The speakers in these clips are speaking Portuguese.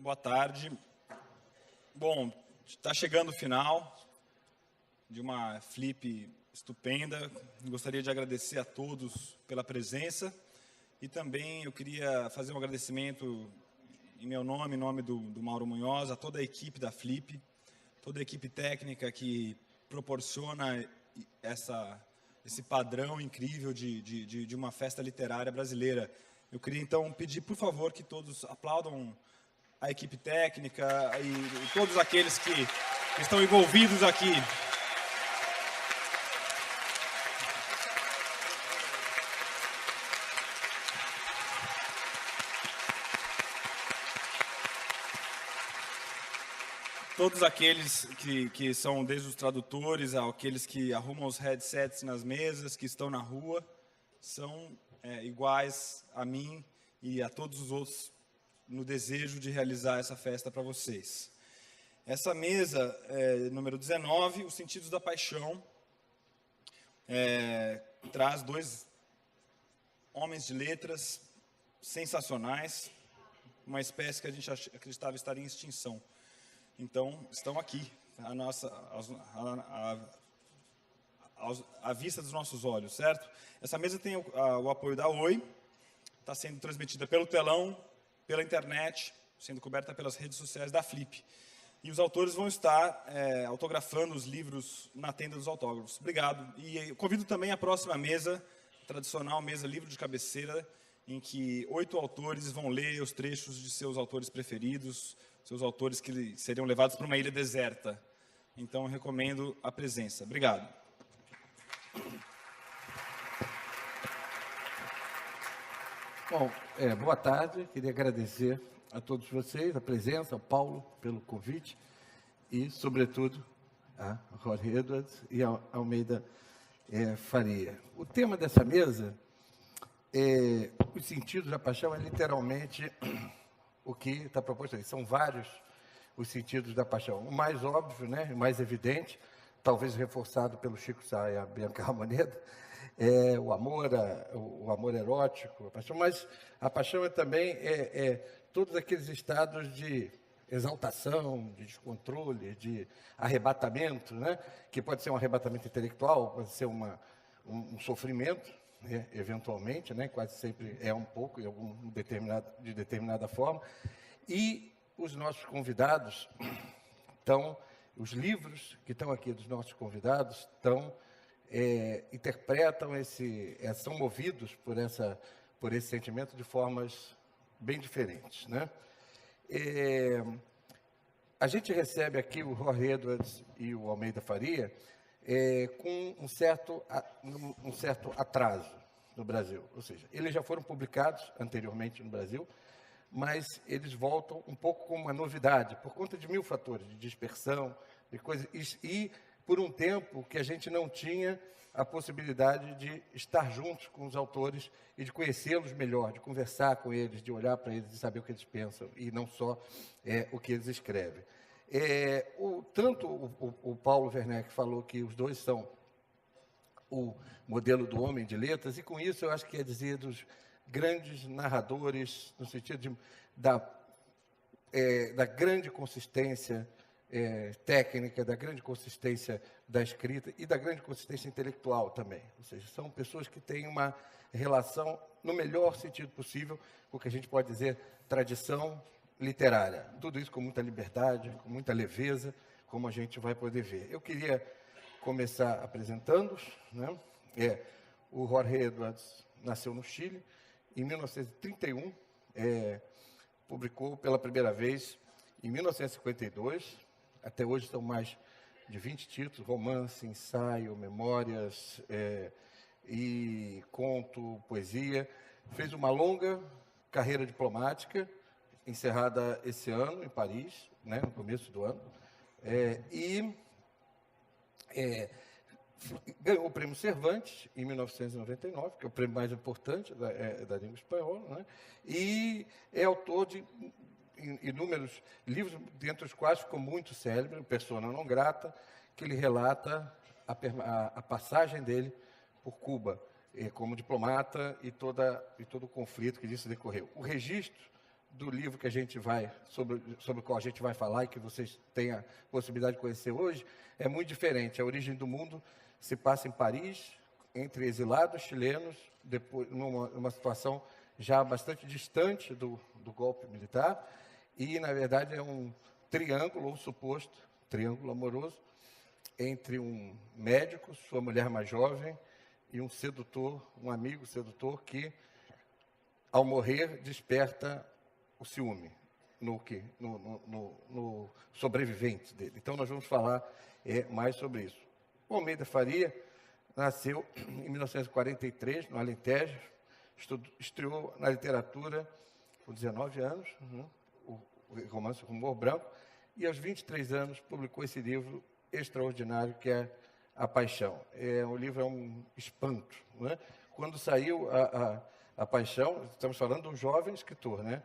Boa tarde. Bom, está chegando o final de uma Flip estupenda. Gostaria de agradecer a todos pela presença e também eu queria fazer um agradecimento em meu nome, em nome do Mauro Munhoz, a toda a equipe da Flip, toda a equipe técnica que proporciona esse padrão incrível de uma festa literária brasileira. Eu queria, então, pedir, por favor, que todos aplaudam a equipe técnica e todos aqueles que estão envolvidos aqui. Todos aqueles que são desde os tradutores, aqueles que arrumam os headsets nas mesas, que estão na rua, são iguais a mim e a todos os outros no desejo de realizar essa festa para vocês. Essa mesa, número 19, Os Sentidos da Paixão, traz dois homens de letras sensacionais, uma espécie que a gente acreditava estar em extinção. Então, estão aqui, à vista dos nossos olhos, certo? Essa mesa tem o apoio da Oi, está sendo transmitida pelo telão, pela internet, sendo coberta pelas redes sociais da Flip. E os autores vão estar autografando os livros na tenda dos autógrafos. Obrigado. E eu convido também a próxima mesa, tradicional mesa livro de cabeceira, em que 8 autores vão ler os trechos de seus autores preferidos, seus autores que seriam levados para uma ilha deserta. Então, eu recomendo a presença. Obrigado. Bom, boa tarde. Queria agradecer a todos vocês, a presença, ao Paulo pelo convite e, sobretudo, a Jorge Edwards e a Almeida Faria. O tema dessa mesa, os sentidos da paixão, é literalmente o que está proposto aí. São vários os sentidos da paixão. O mais óbvio, né, o mais evidente, talvez reforçado pelo Chico Sá e a Bianca Ramoneda, é o amor erótico, a paixão, mas a paixão também todos aqueles estados de exaltação, de descontrole, de arrebatamento, né? Que pode ser um arrebatamento intelectual, pode ser um sofrimento, né? Eventualmente, né? Quase sempre é um pouco, de determinada forma. E os nossos convidados os livros que estão aqui dos nossos convidados interpretam são movidos por esse sentimento de formas bem diferentes, né? A gente recebe aqui o Jorge Edwards e o Almeida Faria com um certo atraso no Brasil, ou seja, eles já foram publicados anteriormente no Brasil, mas eles voltam um pouco com uma novidade, por conta de 1000 fatores, de dispersão, de coisas, e por um tempo que a gente não tinha a possibilidade de estar juntos com os autores e de conhecê-los melhor, de conversar com eles, de olhar para eles e saber o que eles pensam, e não só o que eles escrevem. Tanto o Paulo Werneck falou que os dois são o modelo do homem de letras, e com isso eu acho que quer dizer dos grandes narradores, no sentido da grande consistência técnica, da grande consistência da escrita e da grande consistência intelectual também. Ou seja, são pessoas que têm uma relação, no melhor sentido possível, com o que a gente pode dizer tradição literária. Tudo isso com muita liberdade, com muita leveza, como a gente vai poder ver. Eu queria começar apresentando-os, né? O Jorge Edwards nasceu no Chile, em 1931, publicou pela primeira vez em 1952, até hoje são mais de 20 títulos, romance, ensaio, memórias, e conto, poesia. Fez uma longa carreira diplomática, encerrada esse ano em Paris, né, no começo do ano, ganhou o Prêmio Cervantes em 1999, que é o prêmio mais importante da língua espanhola, né, e é autor de inúmeros livros, dentre os quais ficou muito célebre, Persona non grata, que ele relata a passagem dele por Cuba como diplomata e todo o conflito que disso decorreu. O registro do livro que a gente vai, sobre o qual a gente vai falar e que vocês têm a possibilidade de conhecer hoje, é muito diferente. A origem do mundo se passa em Paris, entre exilados chilenos, depois, numa situação já bastante distante do golpe militar, e, na verdade, é um triângulo, ou suposto triângulo amoroso, entre um médico, sua mulher mais jovem, e um sedutor, um amigo sedutor, que, ao morrer, desperta o ciúme no sobrevivente dele. Então, nós vamos falar mais sobre isso. O Almeida Faria nasceu em 1943, no Alentejo, estreou na literatura com 19 anos, o romance Rumor Branco, e aos 23 anos publicou esse livro extraordinário que é A Paixão. O livro é um espanto. Né? Quando saiu a Paixão, estamos falando de um jovem escritor, né?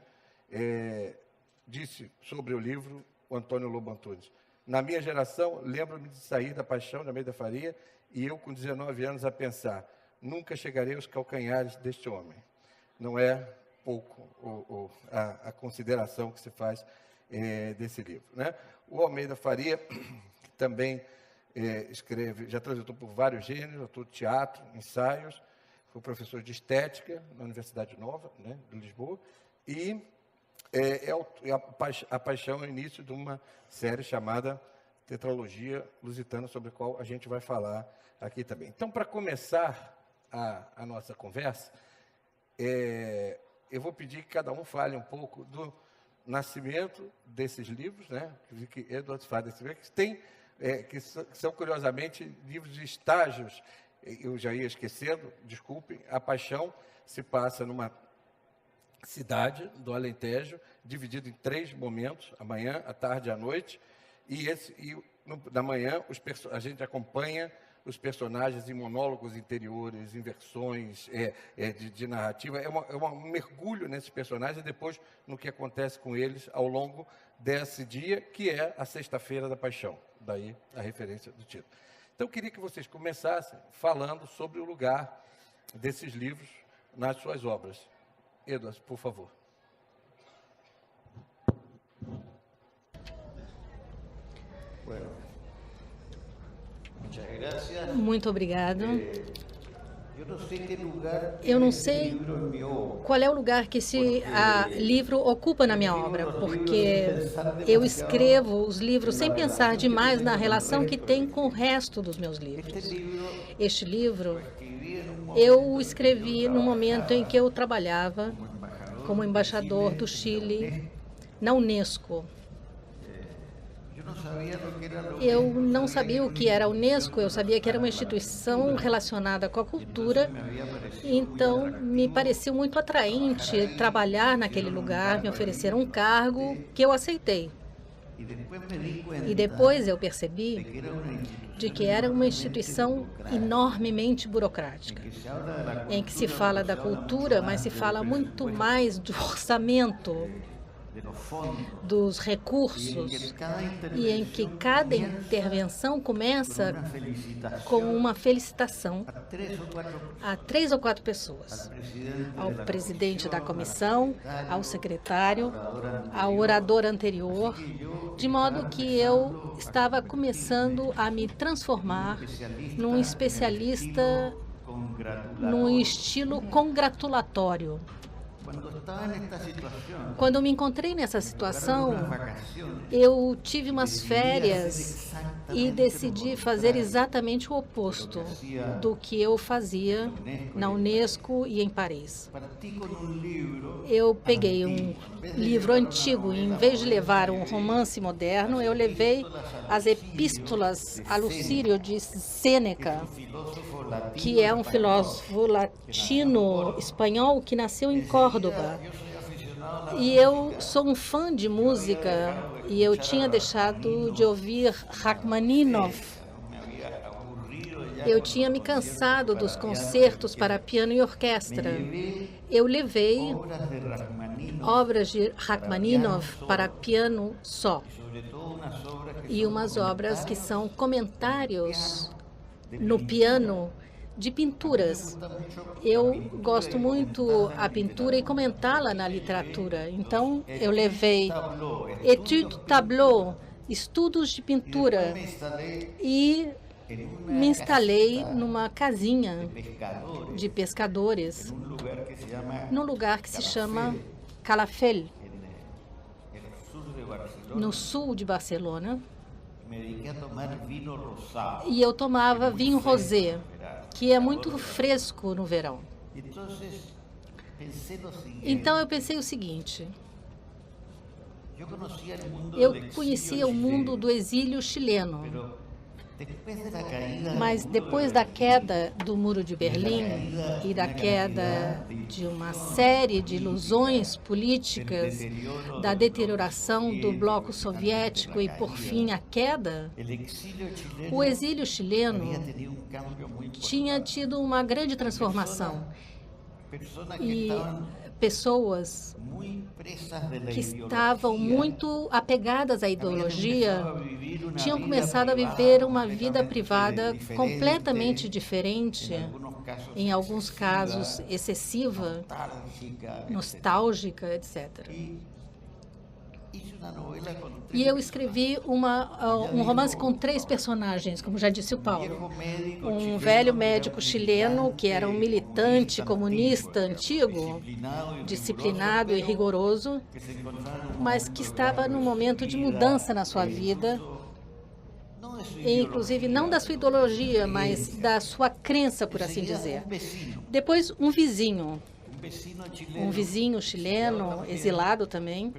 Disse sobre o livro o Antônio Lobo Antunes: na minha geração, lembro-me de sair da Paixão de Almeida Faria e eu, com 19 anos, a pensar, nunca chegarei aos calcanhares deste homem. Não é pouco a consideração que se faz desse livro. Né? O Almeida Faria, que também escreve, já transitou por vários gêneros, ator de teatro, ensaios, foi professor de estética na Universidade Nova, né, de Lisboa, e A Paixão é o início de uma série chamada Tetralogia Lusitana, sobre a qual a gente vai falar aqui também. Então, para começar a nossa conversa, eu vou pedir que cada um fale um pouco do nascimento desses livros, né, que Edward fala que são, curiosamente, livros de estágios. Eu já ia esquecendo, desculpem. A Paixão se passa numa cidade do Alentejo, dividido em 3 momentos, a manhã, a tarde e a noite, da manhã a gente acompanha os personagens em monólogos interiores, em versões de narrativa. É um mergulho nesses personagens e depois no que acontece com eles ao longo desse dia, que é a Sexta-feira da Paixão, daí a referência do título. Então, eu queria que vocês começassem falando sobre o lugar desses livros nas suas obras. Edward, por favor. Muito obrigado. Eu não sei qual é o lugar que esse livro ocupa na minha obra, porque eu escrevo os livros sem pensar demais na relação que tem com o resto dos meus livros. Este livro eu o escrevi no momento em que eu trabalhava como embaixador do Chile na Unesco. Eu não sabia o que era a Unesco, eu sabia que era uma instituição relacionada com a cultura, então me pareceu muito atraente trabalhar naquele lugar, me ofereceram um cargo que eu aceitei. E depois eu percebi de que era uma instituição enormemente burocrática, em que se fala da cultura, mas se fala muito mais do orçamento, dos recursos, e em que cada intervenção começa com uma felicitação a 3 ou 4 pessoas, ao presidente da comissão, ao secretário, ao orador anterior, de modo que eu estava começando a me transformar num especialista num estilo congratulatório. Quando eu me encontrei nessa situação, eu tive umas férias e decidi fazer exatamente o oposto do que eu fazia na Unesco e em Paris. Eu peguei um livro antigo e, em vez de levar um romance moderno, eu levei as Epístolas a Lucílio de Sêneca, que é um filósofo latino-espanhol que nasceu em Córdoba. E eu sou um fã de música e eu tinha deixado de ouvir Rachmaninoff. Eu tinha me cansado dos concertos para piano e orquestra. Eu levei obras de Rachmaninoff para piano só e umas obras que são comentários no piano de pinturas. Eu gosto muito a pintura e comentá-la na literatura. Então, eu levei Étude Tableau, estudos de pintura, e me instalei numa casinha de pescadores, num lugar que se chama Calafell, no sul de Barcelona. E eu tomava vinho rosé, que é muito fresco no verão. Então eu pensei o seguinte: eu conhecia o mundo do exílio chileno, mas depois da queda do Muro de Berlim e da queda de uma série de ilusões políticas, da deterioração do bloco soviético e, por fim, a queda, o exílio chileno tinha tido uma grande transformação. E pessoas que estavam muito apegadas à ideologia tinham começado a viver uma vida privada completamente diferente, em alguns casos excessiva, nostálgica, etc. E eu escrevi um romance com 3 personagens, como já disse o Paulo. Um velho médico chileno, que era um militante comunista antigo, disciplinado e rigoroso, mas que estava num momento de mudança na sua vida, e, inclusive, não da sua ideologia, mas da sua crença, por assim dizer. Depois, um vizinho chileno, exilado também,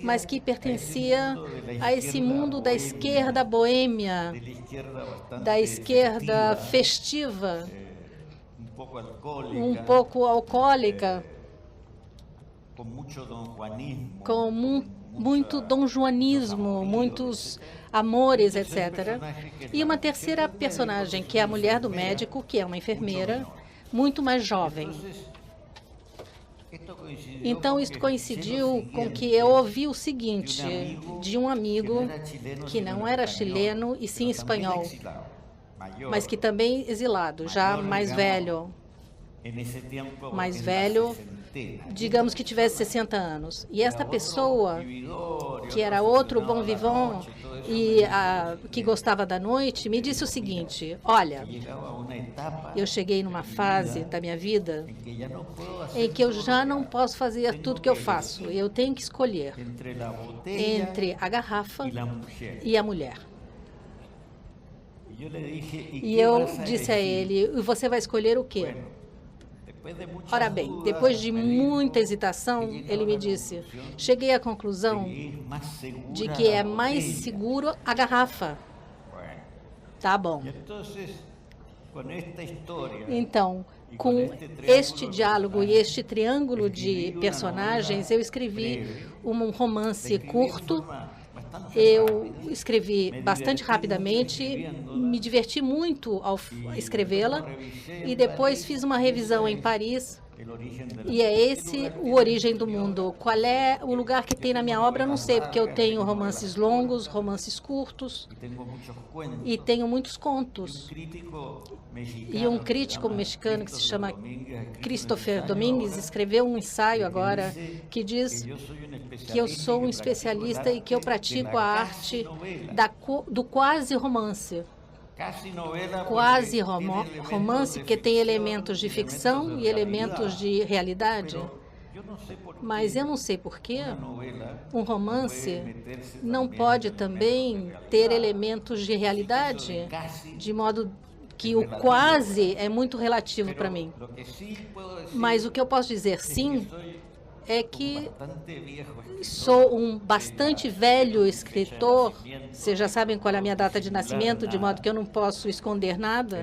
mas que pertencia a esse mundo da esquerda boêmia, da esquerda festiva, um pouco alcoólica, com muito donjuanismo, muitos amores, etc. E uma terceira personagem, que é a mulher do médico, que é uma enfermeira, muito mais jovem. Então, isso coincidiu com que eu ouvi o seguinte de um amigo que não era chileno e sim espanhol, mas que também exilado, já mais velho, digamos que tivesse 60 anos. E esta pessoa, que era outro bon vivant e que gostava da noite, me disse o seguinte: olha, eu cheguei numa fase da minha vida em que eu já não posso fazer tudo que eu faço. Eu tenho que escolher entre a garrafa e a mulher. E eu disse a ele: e você vai escolher o quê? Ora bem, depois de muita hesitação, ele me disse: cheguei à conclusão de que é mais seguro a garrafa. Tá bom. Então, com este diálogo e este triângulo de personagens, eu escrevi um romance curto. Eu escrevi bastante rapidamente, me diverti muito ao escrevê-la, e depois fiz uma revisão em Paris, e é esse o Origem do Mundo. Qual é o lugar que tem na minha obra? Eu não sei, porque eu tenho romances longos, romances curtos, e tenho muitos contos. E um crítico mexicano que se chama Christopher Domingues escreveu um ensaio agora que diz que eu sou um especialista e que eu pratico a arte do quase romance. Quase romance, porque tem elementos de ficção e elementos de realidade. Mas eu não sei por que um romance não pode também ter elementos de realidade, de modo que o quase é muito relativo para mim. Mas o que eu posso dizer sim é que sou um bastante velho escritor. Vocês já sabem qual é a minha data de nascimento, de modo que eu não posso esconder nada.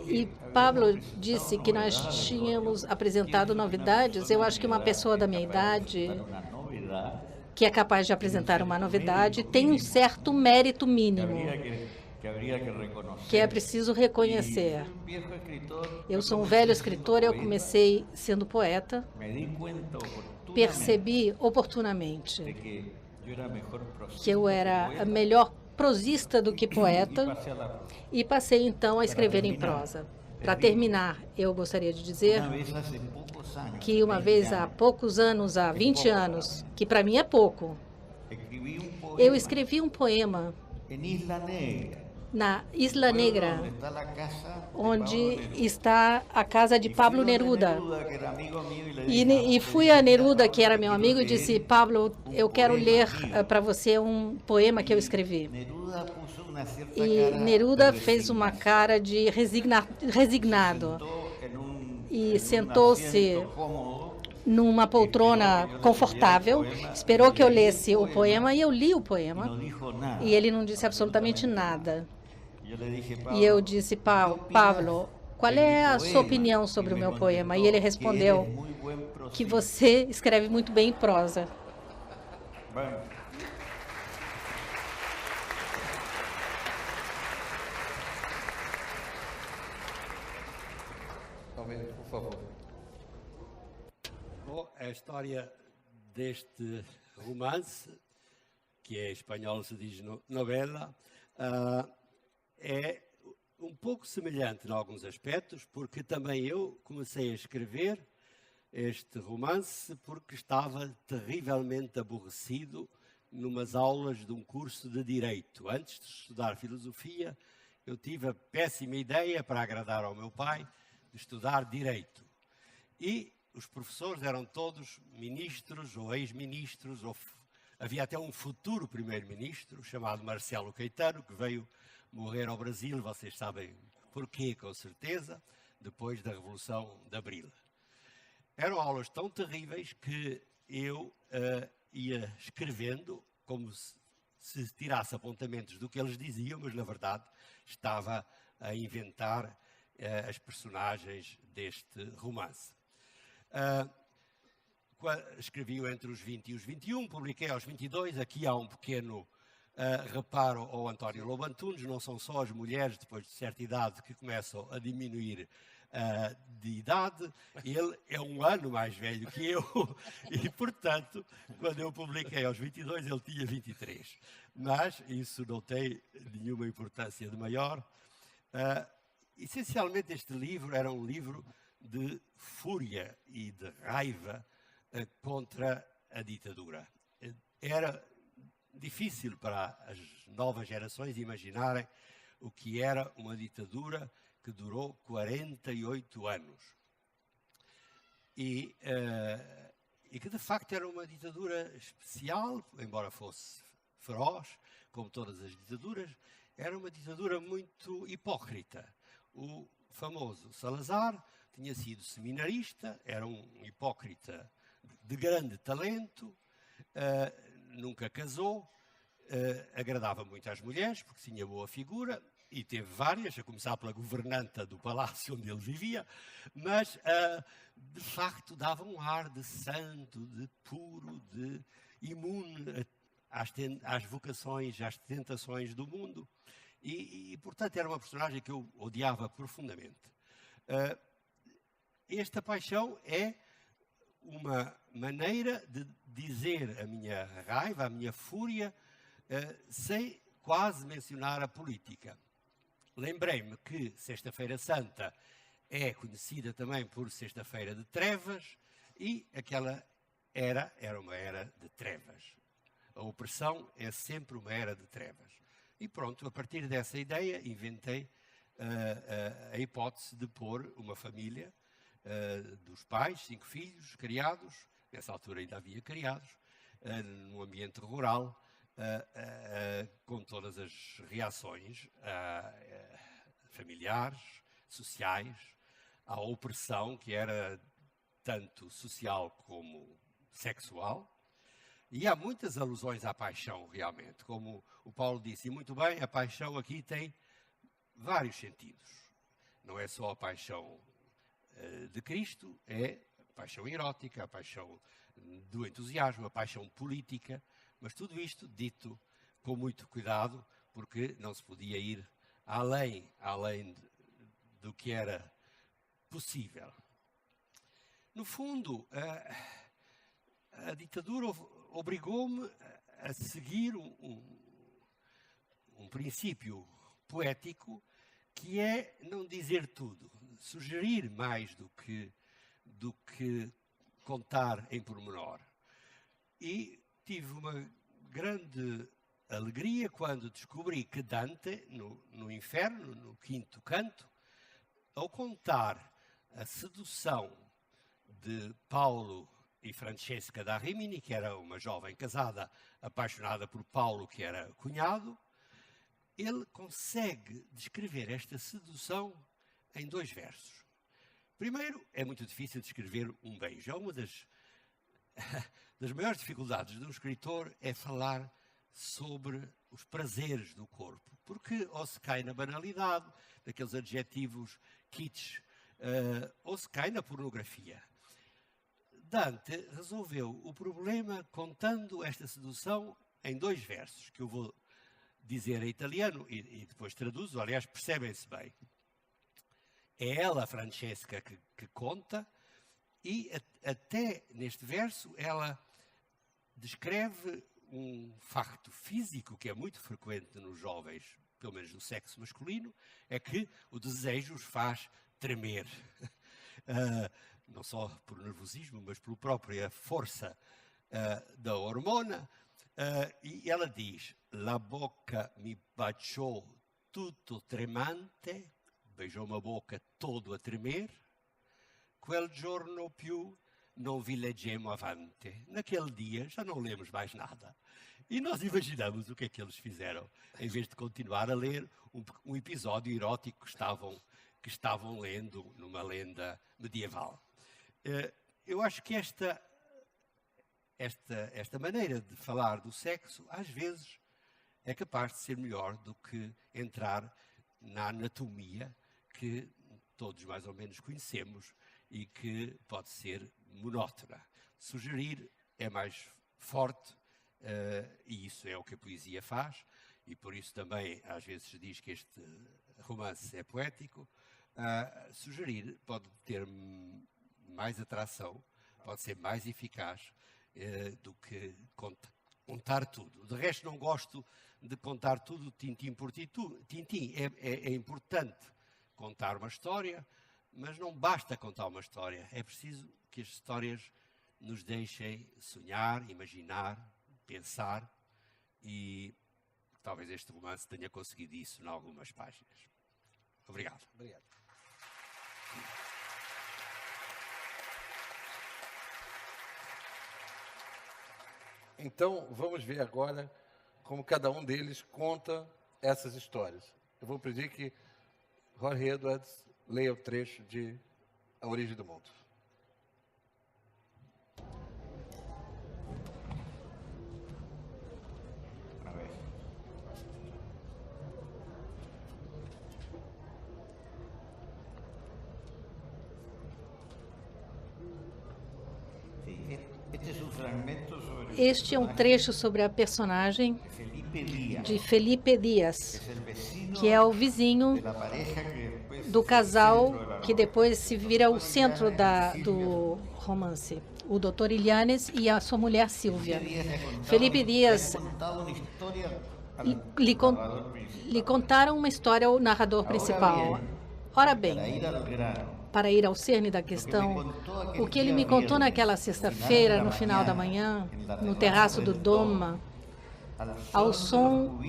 E Pablo disse que nós tínhamos apresentado novidades. Eu acho que uma pessoa da minha idade, que é capaz de apresentar uma novidade, tem um certo mérito mínimo, que é preciso reconhecer. Eu sou um velho escritor, eu comecei sendo poeta, percebi oportunamente que eu era melhor prosista do que poeta e passei então a escrever em prosa. Para terminar, eu gostaria de dizer que uma vez há poucos anos, há 20 anos, que para mim é pouco, eu escrevi um poema na Isla Negra, onde está a casa de Pablo Neruda. E fui a Neruda, que era meu amigo, e disse: Pablo, eu quero ler para você um poema que eu escrevi. E Neruda fez uma cara de resignado e sentou-se numa poltrona confortável, esperou que eu lesse o poema e eu li o poema. E ele não disse absolutamente nada. E eu disse: Pablo, qual é a sua opinião sobre o meu poema? E ele respondeu que você escreve muito bem em prosa. Por favor. Bom, a história deste romance, que em espanhol se diz novela, é um pouco semelhante em alguns aspectos, porque também eu comecei a escrever este romance porque estava terrivelmente aborrecido numas aulas de um curso de Direito. Antes de estudar Filosofia, eu tive a péssima ideia, para agradar ao meu pai, de estudar Direito. E os professores eram todos ministros ou ex-ministros, havia até um futuro primeiro-ministro chamado Marcelo Caetano, que veio morrer ao Brasil, vocês sabem porquê, com certeza, depois da Revolução de Abril. Eram aulas tão terríveis que eu ia escrevendo como se tirasse apontamentos do que eles diziam, mas na verdade estava a inventar as personagens deste romance. Escrevi-o entre os 20 e os 21, publiquei aos 22, aqui há um pequeno reparo ao António Lobo Antunes, não são só as mulheres depois de certa idade que começam a diminuir de idade, ele é um ano mais velho que eu e, portanto, quando eu publiquei aos 22 ele tinha 23, mas isso não tem nenhuma importância de maior. Essencialmente este livro era um livro de fúria e de raiva contra a ditadura. Era difícil para as novas gerações imaginarem o que era uma ditadura que durou 48 anos. E que de facto era uma ditadura especial, embora fosse feroz, como todas as ditaduras, era uma ditadura muito hipócrita. O famoso Salazar tinha sido seminarista, era um hipócrita de grande talento, nunca casou, agradava muito às mulheres, porque tinha boa figura, e teve várias, a começar pela governanta do palácio onde ele vivia, mas, de facto, dava um ar de santo, de puro, de imune às vocações, às tentações do mundo. E, portanto, era uma personagem que eu odiava profundamente. Esta paixão é uma maneira de dizer a minha raiva, a minha fúria, sem quase mencionar a política. Lembrei-me que Sexta-feira Santa é conhecida também por Sexta-feira de Trevas e aquela era uma era de trevas. A opressão é sempre uma era de trevas. E pronto, a partir dessa ideia, inventei a hipótese de pôr uma família dos pais, 5 filhos criados, nessa altura ainda havia criados, num ambiente rural, com todas as reações familiares, sociais, à opressão que era tanto social como sexual. E há muitas alusões à paixão, realmente. Como o Paulo disse, e muito bem, a paixão aqui tem vários sentidos. Não é só a paixão de Cristo, é a paixão erótica, a paixão do entusiasmo, a paixão política, mas tudo isto dito com muito cuidado, porque não se podia ir além do que era possível. No fundo, a ditadura obrigou-me a seguir um princípio poético que é não dizer tudo, sugerir mais do que contar em pormenor. E tive uma grande alegria quando descobri que Dante, no Inferno, no quinto canto, ao contar a sedução de Paulo e Francesca da Rimini, que era uma jovem casada apaixonada por Paulo, que era cunhado, ele consegue descrever esta sedução em 2 versos. Primeiro, é muito difícil descrever um beijo. É uma das maiores dificuldades de um escritor é falar sobre os prazeres do corpo, porque ou se cai na banalidade, daqueles adjetivos kitsch, ou se cai na pornografia. Dante resolveu o problema contando esta sedução em 2 versos, que eu vou dizer em italiano e depois traduzo, aliás, percebem-se bem. É ela, Francesca, que conta, e até neste verso ela descreve um facto físico que é muito frequente nos jovens, pelo menos do sexo masculino, é que o desejo os faz tremer. Não só por nervosismo, mas pela própria força da hormona. E ela diz: La bocca mi baciò tutto tremante, beijou-me a boca todo a tremer, quel giorno più non vi leggemmo avanti. Naquele dia já não lemos mais nada. E nós imaginamos o que é que eles fizeram, em vez de continuar a ler um episódio erótico que estavam lendo numa lenda medieval. Eu acho que esta maneira de falar do sexo, às vezes, é capaz de ser melhor do que entrar na anatomia que todos mais ou menos conhecemos e que pode ser monótona. Sugerir é mais forte, e isso é o que a poesia faz, e por isso também às vezes se diz que este romance é poético. Sugerir pode ter mais atração, pode ser mais eficaz do que contar tudo. De resto, não gosto de contar tudo tintim por tintim. É importante contar uma história, mas não basta contar uma história. É preciso que as histórias nos deixem sonhar, imaginar, pensar, e talvez este romance tenha conseguido isso em algumas páginas. Obrigado. Obrigado. Então, vamos ver agora como cada um deles conta essas histórias. Eu vou pedir que Jorge Edwards leia o trecho de A Origem do Mundo. A ver. Este é um trecho sobre a personagem de Felipe Dias, que é o vizinho do casal que depois se vira o centro do romance, o Dr. Ilianes e a sua mulher Silvia. Felipe Dias lhe contaram uma história ao narrador principal. Ora bem, para ir ao cerne da questão, o que ele me contou naquela sexta-feira, no final da manhã, no terraço do Doma, ao som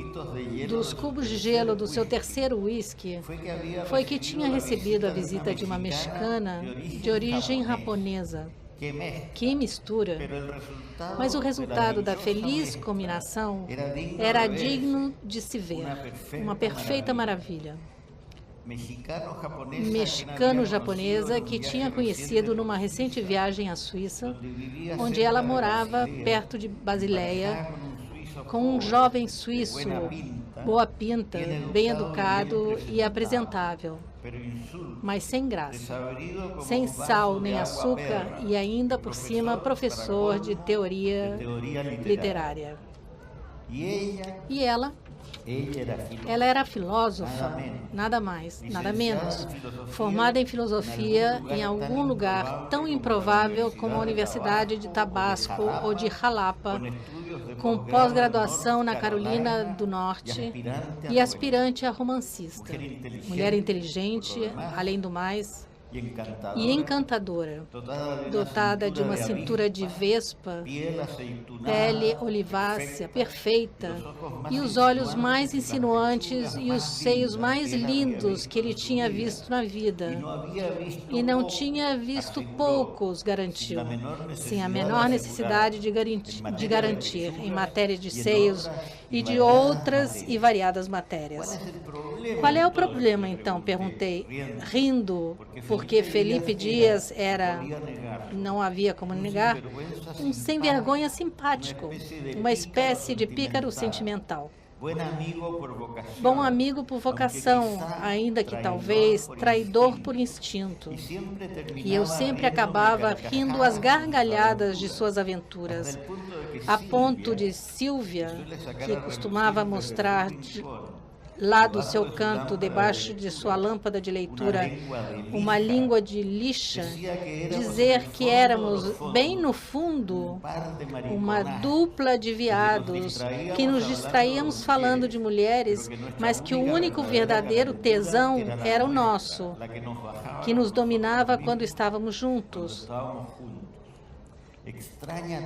dos cubos de gelo do seu terceiro uísque, foi que tinha recebido a visita de uma mexicana de origem japonesa. Que mistura! Mas o resultado da feliz combinação era digno de se ver, uma perfeita maravilha. Mexicano-japonesa que tinha conhecido numa recente viagem à Suíça, onde ela morava perto de Basileia, com um jovem suíço, boa pinta, bem educado e apresentável, mas sem graça, sem sal nem açúcar e ainda por cima professor de teoria literária. E ela era filósofa, nada mais, nada menos, formada em filosofia em algum lugar tão improvável como a Universidade de Tabasco ou de Jalapa, com pós-graduação na Carolina do Norte e aspirante a romancista. Mulher inteligente, além do mais, e encantadora, dotada de uma cintura de vespa, pele olivácea, perfeita, e os olhos mais insinuantes e os seios mais lindos que ele tinha visto na vida. E não tinha visto poucos, garantiu, sem a menor necessidade de garantir, em matéria de seios e de outras e variadas matérias. Qual é o problema, então? Perguntei, rindo, porque Felipe Dias era, não havia como negar, um sem-vergonha simpático, uma espécie de pícaro sentimental. Bom amigo por vocação, ainda que talvez traidor por instinto. E eu sempre acabava rindo às gargalhadas de suas aventuras, a ponto de Silvia, que costumava mostrar lá do seu canto, debaixo de sua lâmpada de leitura, uma língua de lixa, dizer que éramos, bem no fundo, uma dupla de viados, que nos distraíamos falando de mulheres, mas que o único verdadeiro tesão era o nosso, que nos dominava quando estávamos juntos.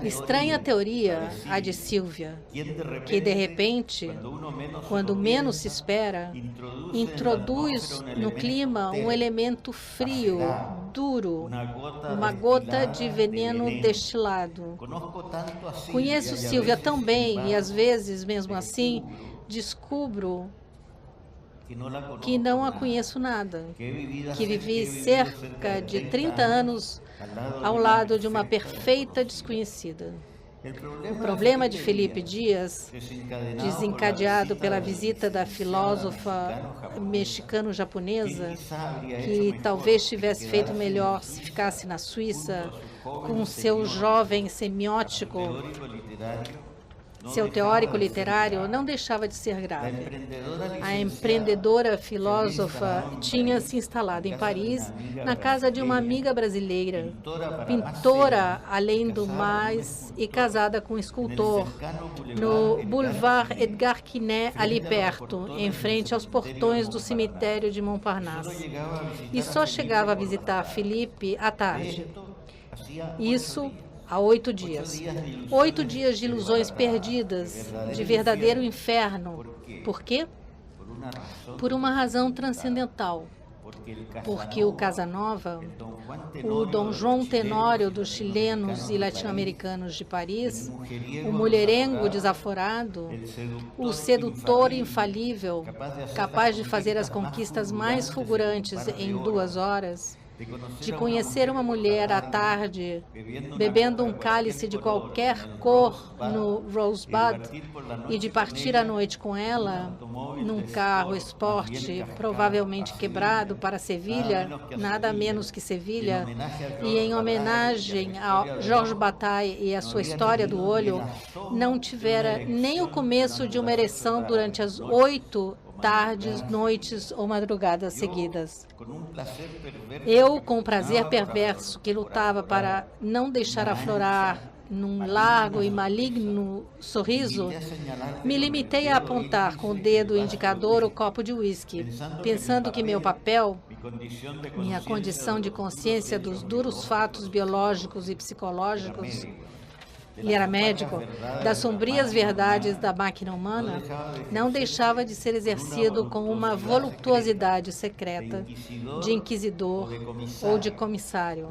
Estranha teoria, a de Silvia, que de repente, quando menos se espera, introduz no clima um elemento frio, duro, uma gota de veneno destilado. Conheço Silvia tão bem e às vezes, mesmo assim, descubro que não a conheço nada, que vivi cerca de 30 anos ao lado de uma perfeita desconhecida. O problema de Felipe Dias, desencadeado pela visita da filósofa mexicano-japonesa, que talvez tivesse feito melhor se ficasse na Suíça, com seu jovem semiótico, seu teórico literário, não deixava de ser grave. A empreendedora filósofa tinha se instalado em Paris, na casa de uma amiga brasileira, pintora além do mais e casada com um escultor, no Boulevard Edgar Quinet, ali perto, em frente aos portões do cemitério de Montparnasse. E só chegava a visitar Felipe à tarde. Isso há 8 dias. 8 dias de ilusões perdidas, de verdadeiro inferno. Por quê? Por uma razão transcendental. Porque o Casanova, o Dom João Tenório dos chilenos e latino-americanos de Paris, o mulherengo desaforado, o sedutor infalível, capaz de fazer as conquistas mais fulgurantes em 2 horas, de conhecer uma mulher à tarde, bebendo um cálice de qualquer cor no Rosebud e de partir à noite com ela, num carro esporte, provavelmente quebrado, para Sevilha, nada menos que Sevilha, e em homenagem a Georges Bataille e a sua história do olho, não tivera nem o começo de uma ereção durante as 8 tardes, noites ou madrugadas seguidas. Eu, com o prazer perverso que lutava para não deixar aflorar num largo e maligno sorriso, me limitei a apontar com o dedo indicador o copo de uísque, pensando que meu papel, minha condição de consciência dos duros fatos biológicos e psicológicos, ele era médico, das sombrias verdades da máquina humana, não deixava de ser exercido com uma voluptuosidade secreta de inquisidor ou de comissário.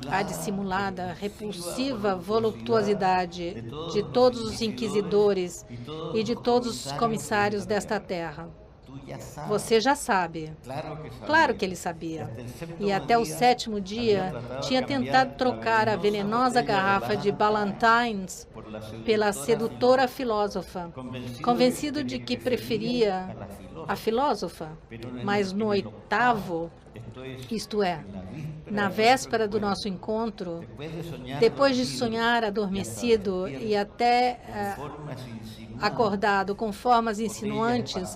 A dissimulada, repulsiva voluptuosidade de todos os inquisidores e de todos os comissários desta terra. Você já sabe. Claro que ele sabia. E até o 7º dia tinha tentado trocar a venenosa garrafa de Ballantines pela sedutora filósofa, convencido de que preferia a filósofa. Mas no 8º, isto é, Na véspera do nosso encontro, depois de sonhar adormecido e até acordado com formas insinuantes,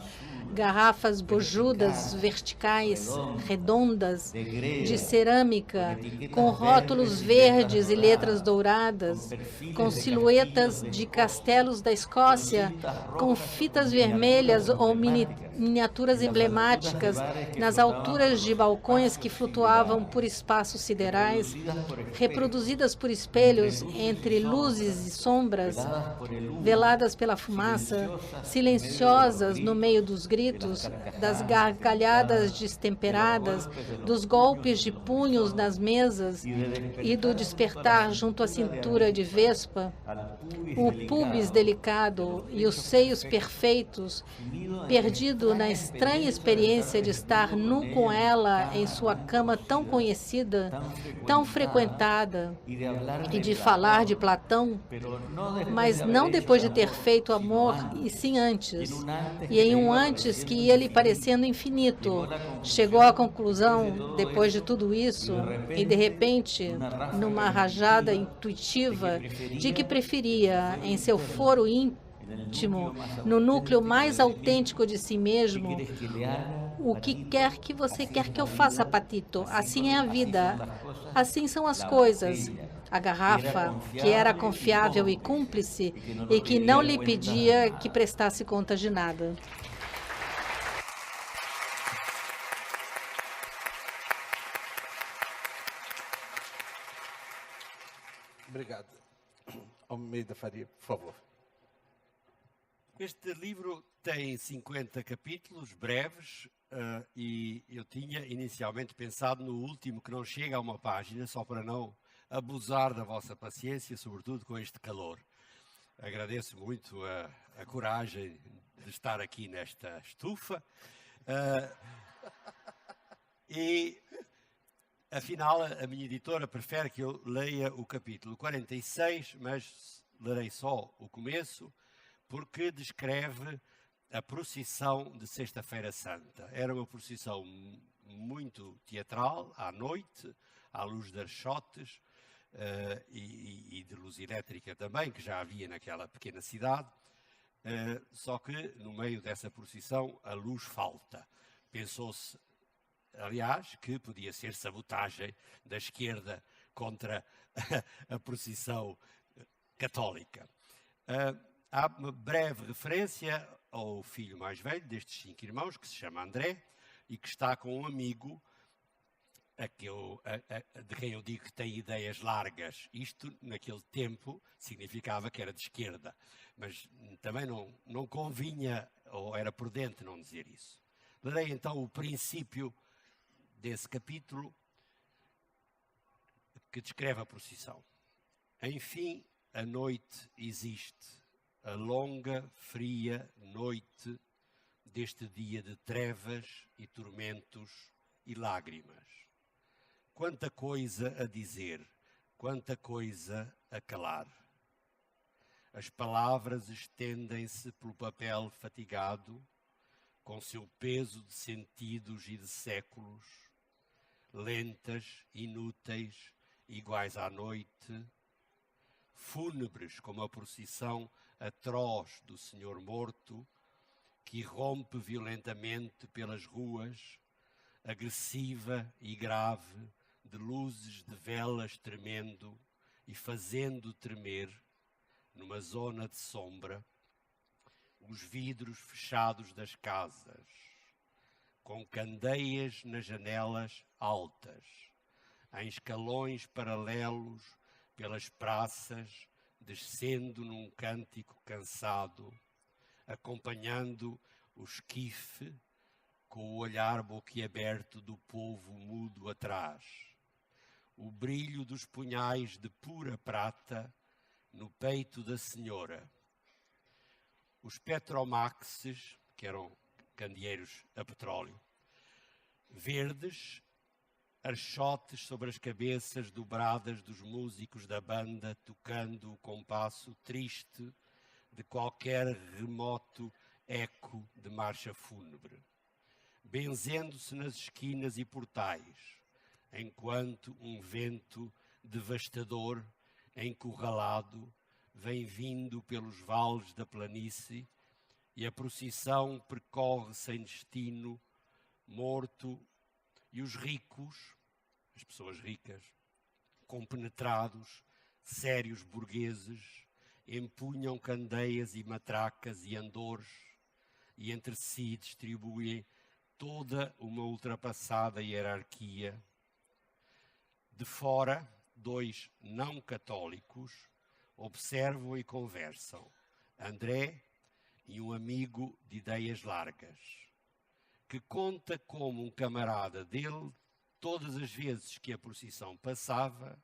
garrafas bojudas, verticais, redondas, de cerâmica, com rótulos verdes e letras douradas, com silhuetas de castelos da Escócia, com fitas vermelhas ou miniaturas emblemáticas nas alturas de balcões que flutuavam por espaços siderais, reproduzidas por espelhos entre luzes e sombras, veladas pela fumaça, silenciosas no meio dos gritos, das gargalhadas destemperadas, dos golpes de punhos nas mesas e do despertar junto à cintura de vespa, o pubis delicado e os seios perfeitos, perdido na estranha experiência de estar nu com ela em sua cama tão conhecida, tão frequentada, e de falar de Platão, mas não depois de ter feito amor, e sim antes. E em um antes que ia lhe parecendo infinito, chegou à conclusão, depois de tudo isso, e de repente, numa rajada intuitiva, de que preferia, em seu foro íntimo, no núcleo mais autêntico de si mesmo, o que quer que você quer que eu faça, Patito? Assim é a vida. Assim são as coisas. A garrafa, que era confiável e cúmplice, e que não lhe pedia que prestasse conta de nada. Obrigado. Almeida Faria, por favor. Este livro tem 50 capítulos breves e eu tinha inicialmente pensado no último, que não chega a uma página, só para não abusar da vossa paciência, sobretudo com este calor. Agradeço muito a coragem de estar aqui nesta estufa. E, afinal, a minha editora prefere que eu leia o capítulo 46, mas lerei só o começo, porque descreve a procissão de Sexta-feira Santa. Era uma procissão muito teatral, à noite, à luz das chotes e de luz elétrica também, que já havia naquela pequena cidade, só que no meio dessa procissão a luz falta. Pensou-se, aliás, que podia ser sabotagem da esquerda contra a procissão católica. Há uma breve referência ao filho mais velho destes 5 irmãos, que se chama André, e que está com um amigo de quem eu digo que tem ideias largas. Isto, naquele tempo, significava que era de esquerda, mas também não convinha, ou era prudente não dizer isso. Lerei então o princípio desse capítulo, que descreve a procissão. Enfim, a noite existe. A longa, fria noite deste dia de trevas e tormentos e lágrimas. Quanta coisa a dizer, quanta coisa a calar. As palavras estendem-se pelo papel fatigado, com seu peso de sentidos e de séculos, lentas, inúteis, iguais à noite, fúnebres como a procissão atroz do Senhor morto, que irrompe violentamente pelas ruas, agressiva e grave, de luzes de velas tremendo e fazendo tremer, numa zona de sombra, os vidros fechados das casas, com candeias nas janelas altas, em escalões paralelos pelas praças, descendo num cântico cansado, acompanhando o esquife com o olhar boquiaberto do povo mudo atrás. O brilho dos punhais de pura prata no peito da senhora. Os petromaxes, que eram candeeiros a petróleo, verdes, archotes sobre as cabeças dobradas dos músicos da banda, tocando o compasso triste de qualquer remoto eco de marcha fúnebre, benzendo-se nas esquinas e portais, enquanto um vento devastador, encurralado, vem vindo pelos vales da planície e a procissão percorre sem destino, morto, e os ricos, as pessoas ricas, compenetrados, sérios burgueses, empunham candeias e matracas e andores e entre si distribuem toda uma ultrapassada hierarquia. De fora, 2 não católicos observam e conversam. André e um amigo de ideias largas, que conta como um camarada dele, todas as vezes que a procissão passava,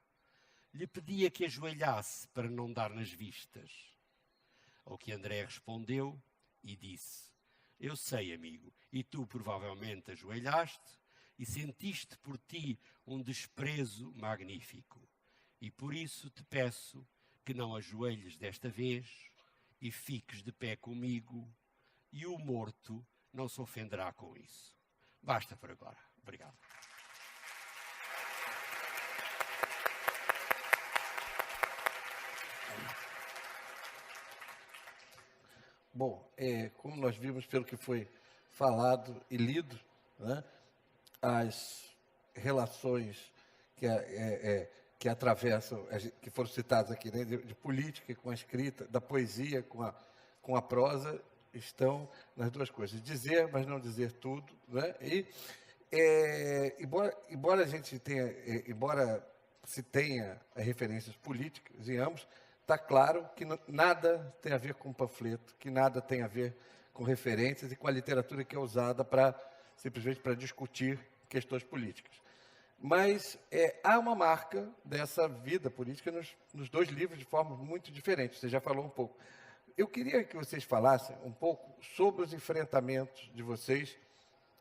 lhe pedia que ajoelhasse para não dar nas vistas. Ao que André respondeu e disse: eu sei, amigo, e tu provavelmente ajoelhaste e sentiste por ti um desprezo magnífico. E por isso te peço que não ajoelhes desta vez e fiques de pé comigo, e o morto não se ofenderá com isso. Basta por agora. Obrigado. Bom, como nós vimos pelo que foi falado e lido, né, as relações que atravessam, que foram citadas aqui, né, de política com a escrita, da poesia com a prosa, estão nas duas coisas. Dizer, mas não dizer tudo, né? E embora a gente tenha, embora se tenha referências políticas em ambos, está claro que nada tem a ver com panfleto, que nada tem a ver com referências e com a literatura que é usada simplesmente para discutir questões políticas. Mas há uma marca dessa vida política nos 2 livros de forma muito diferente. Você já falou um pouco. Eu queria que vocês falassem um pouco sobre os enfrentamentos de vocês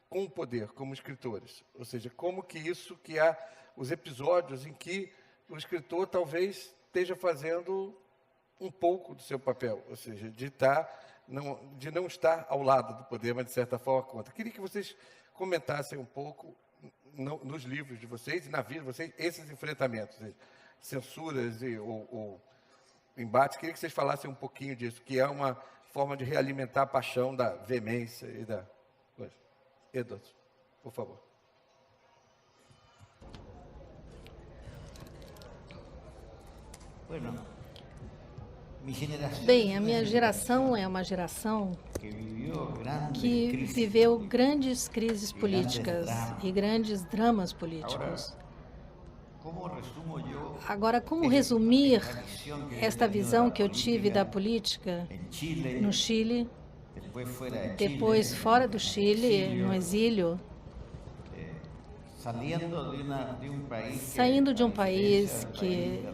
com o poder, como escritores. Ou seja, como que há os episódios em que o escritor talvez esteja fazendo um pouco do seu papel, ou seja, de não estar ao lado do poder, mas de certa forma contra. Queria que vocês comentassem um pouco nos livros de vocês e na vida de vocês, esses enfrentamentos, censuras ou embates. Queria que vocês falassem um pouquinho disso, que é uma forma de realimentar a paixão da veemência e da coisa. Edward, por favor. Bem, a minha geração é uma geração que viveu grandes crises políticas e grandes dramas políticos. Agora, como resumir esta visão que eu tive da política no Chile, depois fora do Chile, no exílio, saindo de um país que,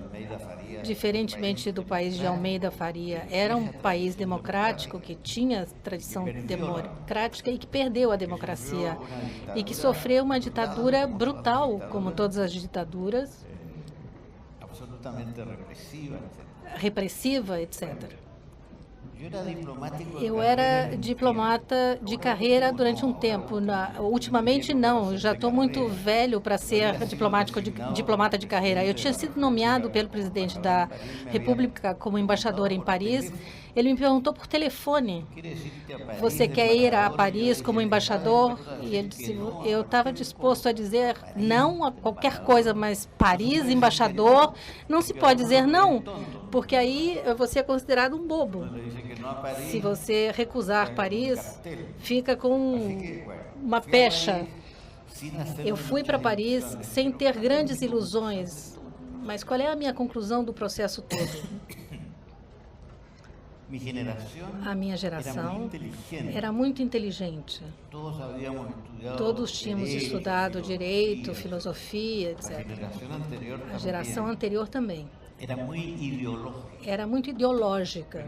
diferentemente do país de Almeida Faria, era um país democrático, que tinha tradição democrática e que perdeu a democracia e que sofreu uma ditadura brutal, como todas as ditaduras, repressiva, etc. Eu era diplomata de carreira durante um tempo. Ultimamente, não. Eu já estou muito velho para ser diplomata de carreira. Eu tinha sido nomeado pelo presidente da República como embaixador em Paris. Ele me perguntou por telefone: você quer ir a Paris como embaixador? E ele disse, eu estava disposto a dizer não a qualquer coisa, mas Paris, embaixador, não se pode dizer não, porque aí você é considerado um bobo. Se você recusar Paris, fica com uma pecha. Eu fui para Paris sem ter grandes ilusões, mas qual é a minha conclusão do processo todo? A minha geração era muito inteligente. Todos tínhamos estudado direito, filosofia, etc. A geração anterior também. Era muito ideológica.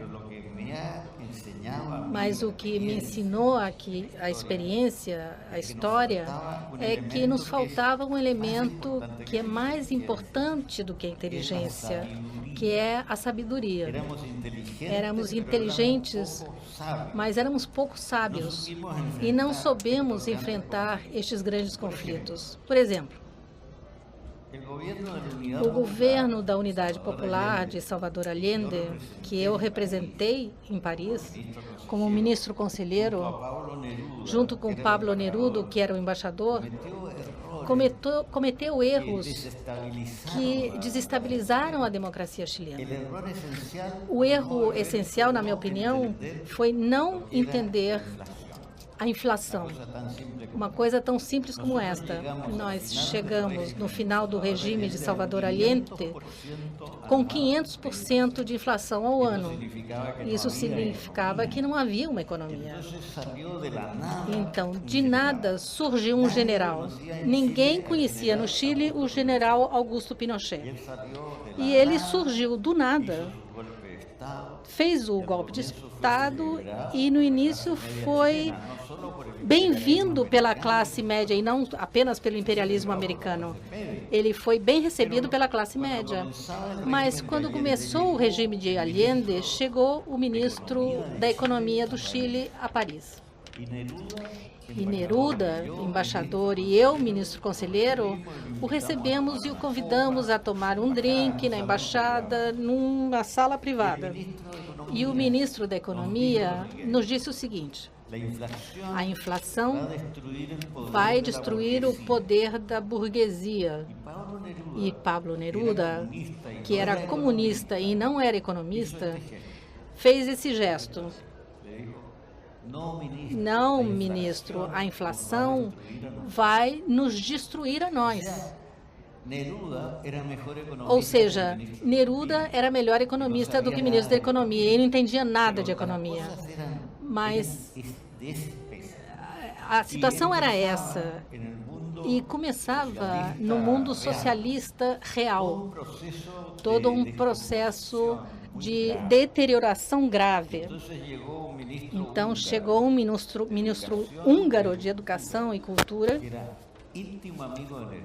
Mas o que me ensinou aqui, a experiência, a história, é que nos faltava um elemento que é mais importante do que a inteligência, que é a sabedoria. Éramos inteligentes, mas éramos pouco sábios e não soubemos enfrentar estes grandes conflitos. Por exemplo, O governo da Unidade Popular de Salvador Allende, que eu representei em Paris, como ministro conselheiro, junto com Pablo Neruda, que era o embaixador, cometeu erros que desestabilizaram a democracia chilena. O erro essencial, na minha opinião, foi não entender a inflação. Uma coisa tão simples como esta. Nós chegamos no final do regime de Salvador Allende com 500% de inflação ao ano. Isso significava que não havia uma economia. Então, de nada surgiu um general. Ninguém conhecia no Chile o general Augusto Pinochet. E ele surgiu do nada. Fez o golpe de Estado e, no início, foi bem-vindo pela classe média e não apenas pelo imperialismo americano. Ele foi bem recebido pela classe média. Mas, quando começou o regime de Allende, chegou o ministro da Economia do Chile a Paris. E Neruda, embaixador, e eu, ministro conselheiro, o recebemos e o convidamos a tomar um drink na embaixada, numa sala privada. E o ministro da Economia nos disse o seguinte: a inflação vai destruir o poder da burguesia. E Pablo Neruda, que era comunista e não era economista, fez esse gesto. Não, ministro, a inflação vai nos destruir a nós. Ou seja, Neruda era melhor economista do que ministro da Economia. Ele não entendia nada de economia. Mas a situação era essa. E começava no mundo socialista real. Todo um processo de deterioração grave. Então, chegou um ministro húngaro de Educação e Cultura,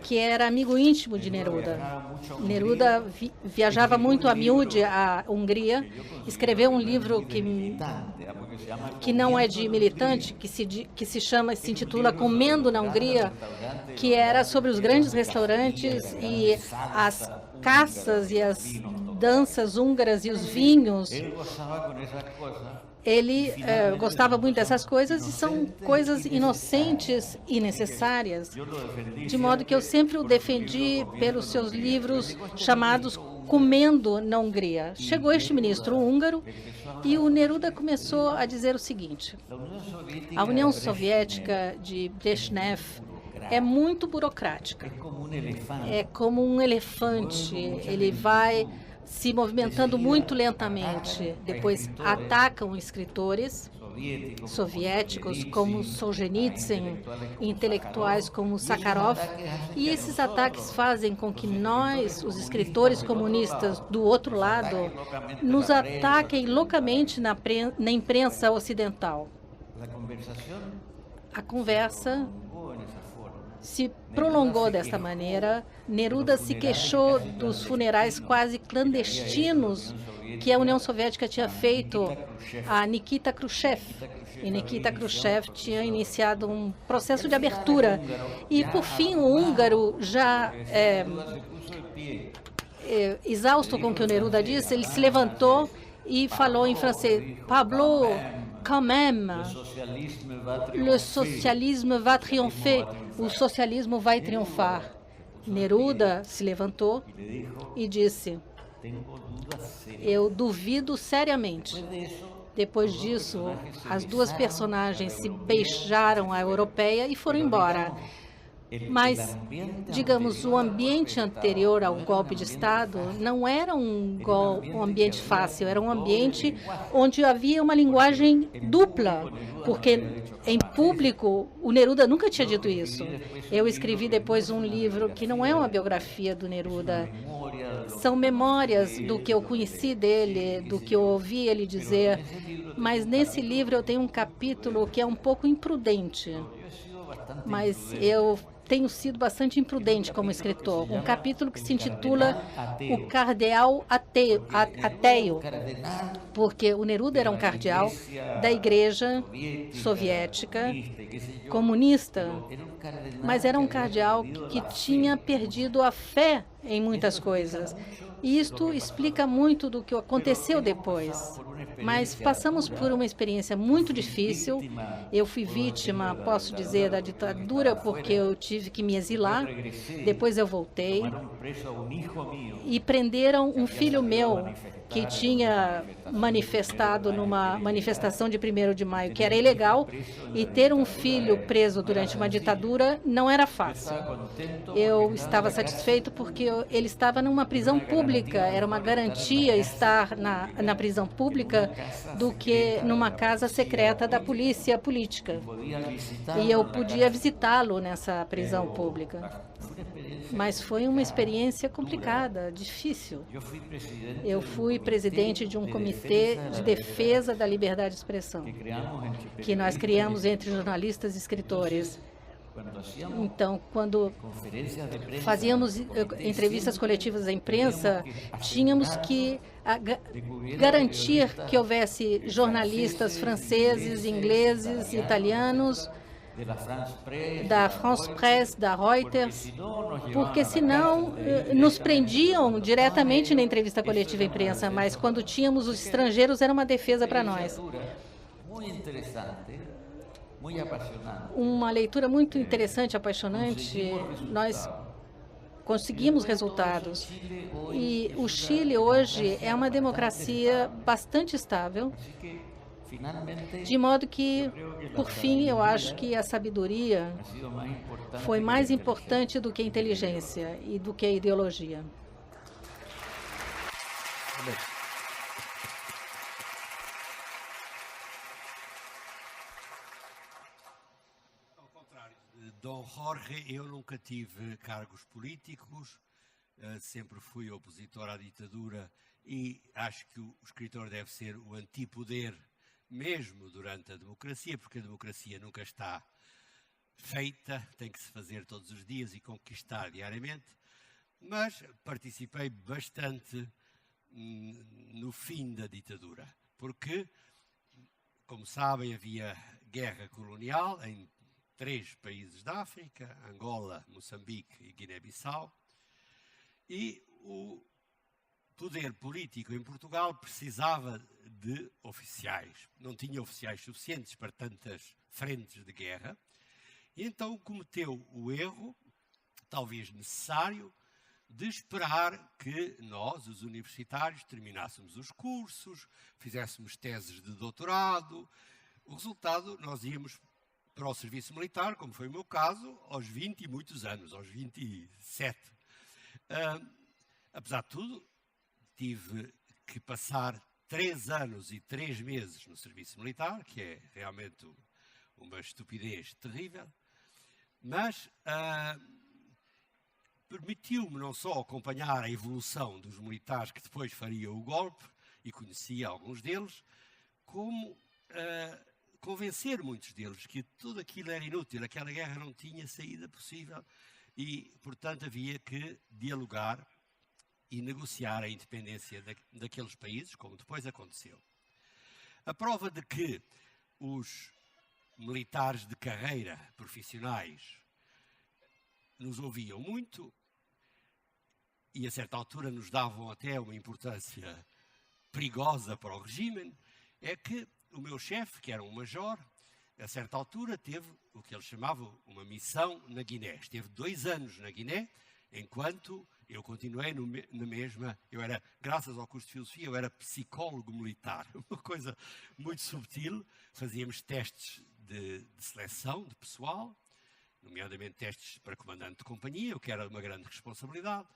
que era amigo íntimo de Neruda. Neruda viajava muito a miúde, à Hungria, escreveu um livro que não é de militante, que se intitula Comendo na Hungria, que era sobre os grandes restaurantes e as caças e as danças húngaras e os vinhos. Ele gostava muito dessas coisas e são coisas inocentes e necessárias, de modo que eu sempre o defendi pelos seus livros chamados Comendo na Hungria. Chegou este ministro húngaro e o Neruda começou a dizer o seguinte: a União Soviética de Brezhnev é muito burocrática. É como um elefante, ele vai se movimentando muito lentamente. Depois atacam escritores soviéticos como Solzhenitsyn, intelectuais como Sakharov, e esses ataques fazem com que nós, os escritores comunistas do outro lado, nos ataquem loucamente na imprensa ocidental. A conversa se prolongou desta maneira. Neruda se queixou dos funerais quase clandestinos que a União Soviética tinha feito a Nikita Khrushchev. E Nikita Khrushchev tinha iniciado um processo de abertura. E, por fim, o húngaro, já exausto com o que o Neruda disse, ele se levantou e falou em francês: Pablo, quand même, le socialisme va triompher. O socialismo vai triunfar. Neruda se levantou e disse: eu duvido seriamente. Depois disso, as duas personagens se beijaram à europeia e foram embora. Mas, digamos, o ambiente anterior ao golpe de Estado não era um ambiente fácil, era um ambiente onde havia uma linguagem dupla, porque em público o Neruda nunca tinha dito isso. Eu escrevi depois um livro que não é uma biografia do Neruda, são memórias do que eu conheci dele, do que eu ouvi ele dizer, mas nesse livro eu tenho um capítulo que é um pouco imprudente. Mas eu tenho sido bastante imprudente como escritor. Um capítulo que se intitula O Cardeal Ateu, porque o Neruda era um cardeal da Igreja Soviética, comunista, mas era um cardeal que tinha perdido a fé em muitas coisas. E isto explica muito do que aconteceu depois. Mas passamos por uma experiência muito difícil. Eu fui vítima, posso dizer, da ditadura, porque eu tive que me exilar. Depois eu voltei. E prenderam um filho meu que tinha manifestado numa manifestação de 1º de maio, que era ilegal, e ter um filho preso durante uma ditadura não era fácil. Eu estava satisfeito porque ele estava numa prisão pública, era uma garantia estar na prisão pública do que numa casa secreta da polícia política. E eu podia visitá-lo nessa prisão pública. Mas foi uma experiência complicada, difícil. Eu fui presidente de um comitê de defesa da liberdade de expressão, que nós criamos entre jornalistas e escritores. Então, quando fazíamos entrevistas coletivas à imprensa, tínhamos que garantir que houvesse jornalistas franceses, ingleses, italianos, da France Presse, da Reuters, porque senão nos prendiam diretamente na entrevista coletiva à imprensa, mas quando tínhamos os estrangeiros era uma defesa para nós. Uma leitura muito interessante, apaixonante. Nós conseguimos resultados. E o Chile hoje é uma democracia bastante estável, de modo que, por fim, eu acho que a sabedoria foi mais importante do que a inteligência e do que a ideologia. Ao contrário, Dom Jorge, eu nunca tive cargos políticos, sempre fui opositor à ditadura e acho que o escritor deve ser o antipoder mesmo durante a democracia, porque a democracia nunca está feita, tem que se fazer todos os dias e conquistar diariamente, mas participei bastante no fim da ditadura, porque, como sabem, havia guerra colonial em 3 países da África, Angola, Moçambique e Guiné-Bissau, e o poder político em Portugal precisava de oficiais. Não tinha oficiais suficientes para tantas frentes de guerra. E então cometeu o erro, talvez necessário, de esperar que nós, os universitários, terminássemos os cursos, fizéssemos teses de doutorado. O resultado, nós íamos para o serviço militar, como foi o meu caso, aos 20 e muitos anos, aos 27. Apesar de tudo, tive que passar 3 anos e 3 meses no serviço militar, que é realmente uma estupidez terrível, mas permitiu-me não só acompanhar a evolução dos militares que depois fariam o golpe, e conhecia alguns deles, como convencer muitos deles que tudo aquilo era inútil, aquela guerra não tinha saída possível e, portanto, havia que dialogar e negociar a independência daqueles países, como depois aconteceu. A prova de que os militares de carreira profissionais nos ouviam muito e a certa altura nos davam até uma importância perigosa para o regime, é que o meu chefe, que era um major, a certa altura teve o que eles chamavam uma missão na Guiné. Esteve 2 anos na Guiné, enquanto eu continuei na mesma, eu era, graças ao curso de filosofia, eu era psicólogo militar, uma coisa muito subtil. Fazíamos testes de seleção de pessoal, nomeadamente testes para comandante de companhia, o que era uma grande responsabilidade.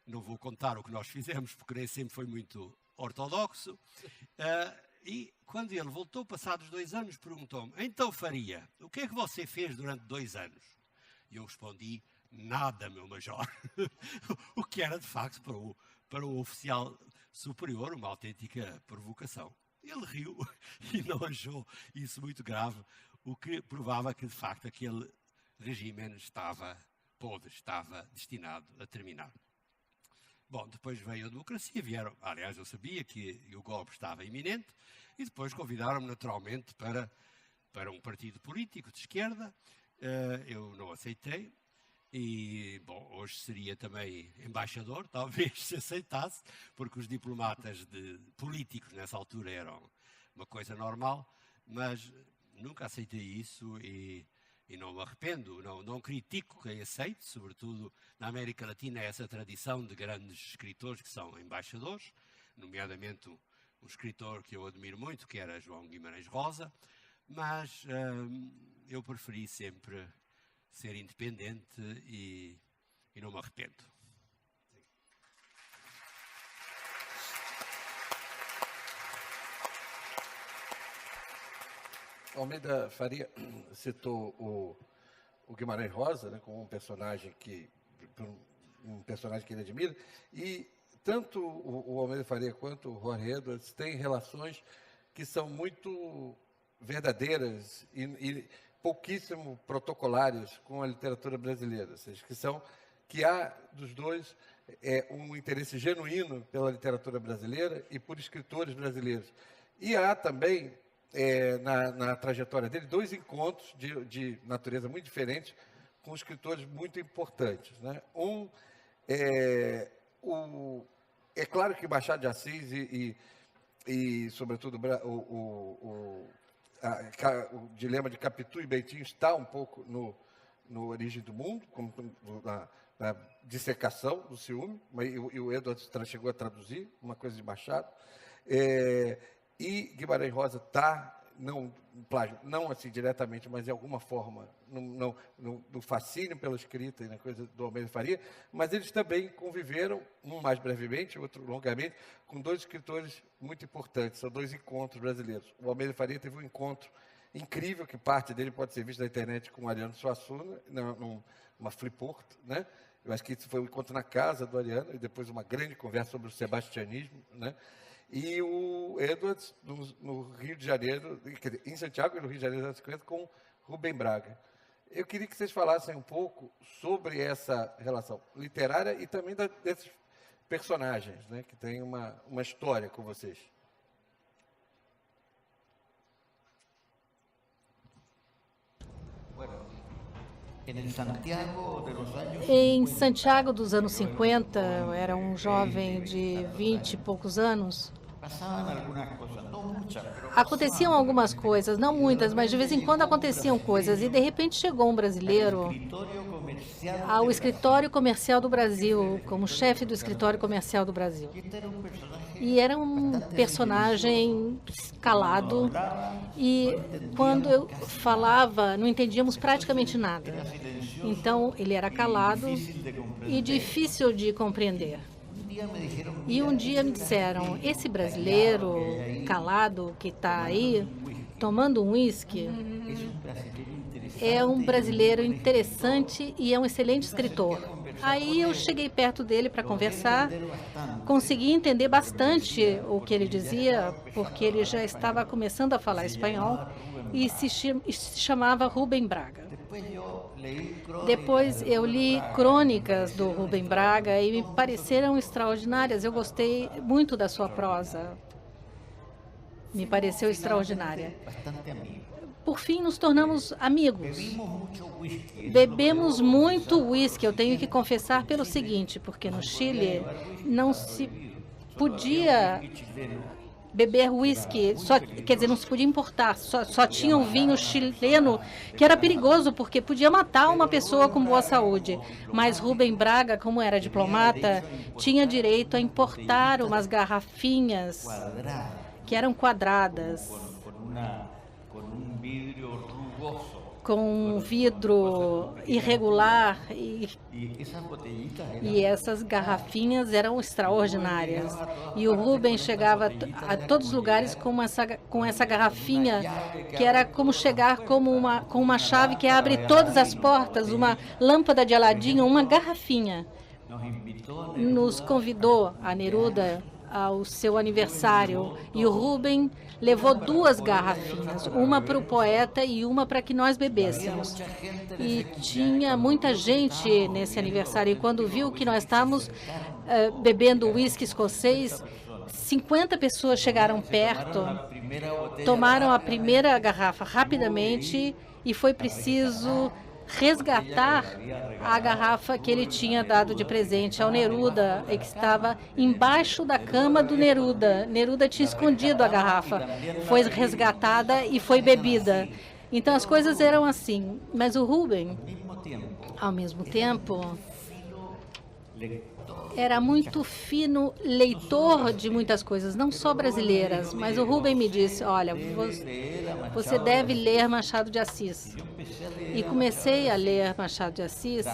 Não vou contar o que nós fizemos, porque nem sempre foi muito ortodoxo. E quando ele voltou, passados 2 anos, perguntou-me: então, Faria, o que é que você fez durante 2 anos? E eu respondi: nada, meu major. O que era, de facto, para um oficial superior, uma autêntica provocação. Ele riu e não achou isso muito grave, o que provava que, de facto, aquele regime estava destinado a terminar. Bom, depois veio a democracia, aliás, eu sabia que o golpe estava iminente, e depois convidaram-me naturalmente para um partido político de esquerda. Eu não aceitei, e, bom, hoje seria também embaixador, talvez, se aceitasse, porque os diplomatas políticos nessa altura eram uma coisa normal, mas nunca aceitei isso e não me arrependo, não critico quem aceite, sobretudo na América Latina há essa tradição de grandes escritores que são embaixadores, nomeadamente um escritor que eu admiro muito, que era João Guimarães Rosa, mas eu preferi sempre ser independente e não me arrependo. Almeida Faria citou o Guimarães Rosa, né, como um personagem que ele admira, e tanto o Almeida Faria quanto o Jorge Edwards têm relações que são muito verdadeiras e pouquíssimo protocolares com a literatura brasileira, ou seja, que há dos dois um interesse genuíno pela literatura brasileira e por escritores brasileiros. E há também na trajetória dele, 2 encontros de natureza muito diferentes com escritores muito importantes, né? É claro que Machado de Assis e sobretudo, o dilema de Capitu e Bentinho está um pouco no Origem do Mundo, na dissecação do ciúme, e o Edwards chegou a traduzir uma coisa de Machado. E Guimarães Rosa está, não assim diretamente, mas de alguma forma, no fascínio pela escrita e na coisa do Almeida Faria, mas eles também conviveram, um mais brevemente, outro longamente, com 2 escritores muito importantes, são 2 encontros brasileiros. O Almeida Faria teve um encontro incrível, que parte dele pode ser visto na internet, com o Ariano Suassuna, numa Freeport, né? Eu acho que isso foi um encontro na casa do Ariano, e depois uma grande conversa sobre o sebastianismo, né? E o Edwards, no Rio de Janeiro, em Santiago e no Rio de Janeiro, com Rubem Braga. Eu queria que vocês falassem um pouco sobre essa relação literária e também desses personagens, né, que têm uma história com vocês. Em Santiago dos anos 50, eu era um jovem de 20 e poucos anos. Aconteciam algumas coisas, não muitas, mas de vez em quando aconteciam coisas. E de repente chegou um brasileiro ao Escritório Comercial do Brasil, como chefe do Escritório Comercial do Brasil. E era um personagem calado, e quando eu falava, não entendíamos praticamente nada. Então, ele era calado e difícil de compreender. E um dia me disseram, esse brasileiro calado que está aí, tomando um uísque, é um brasileiro interessante e é um excelente escritor. Aí eu cheguei perto dele para conversar, consegui entender bastante o que ele dizia, porque ele já estava começando a falar espanhol e se chamava Rubem Braga. Depois eu li crônicas do Rubem Braga e me pareceram extraordinárias. Eu gostei muito da sua prosa. Me pareceu extraordinária. Por fim, nos tornamos amigos. Bebemos muito uísque. Eu tenho que confessar pelo seguinte, porque no Chile não se podia beber uísque, quer dizer, não se podia importar, só tinha o vinho chileno, que era perigoso, porque podia matar uma pessoa com boa saúde. Mas Rubem Braga, como era diplomata, tinha direito a importar umas garrafinhas que eram quadradas, com um vidro irregular, e essas garrafinhas eram extraordinárias. E o Rubem chegava a todos os lugares com essa garrafinha, que era como chegar com uma chave que abre todas as portas, uma lâmpada de Aladino, uma garrafinha. Nos convidou a Neruda ao seu aniversário. E o Rubem levou 2 garrafinhas, uma para o poeta e uma para que nós bebêssemos. E tinha muita gente nesse aniversário. E quando viu que nós estávamos bebendo uísque escocês, 50 pessoas chegaram perto, tomaram a primeira garrafa rapidamente e foi preciso resgatar a garrafa que ele tinha dado de presente ao Neruda, que estava embaixo da cama do Neruda. Neruda tinha escondido a garrafa. Foi resgatada e foi bebida. Então as coisas eram assim. Mas o Rubem, ao mesmo tempo, era muito fino leitor de muitas coisas, não só brasileiras, mas o Rubem me disse, olha, você deve ler Machado de Assis. E comecei a ler Machado de Assis,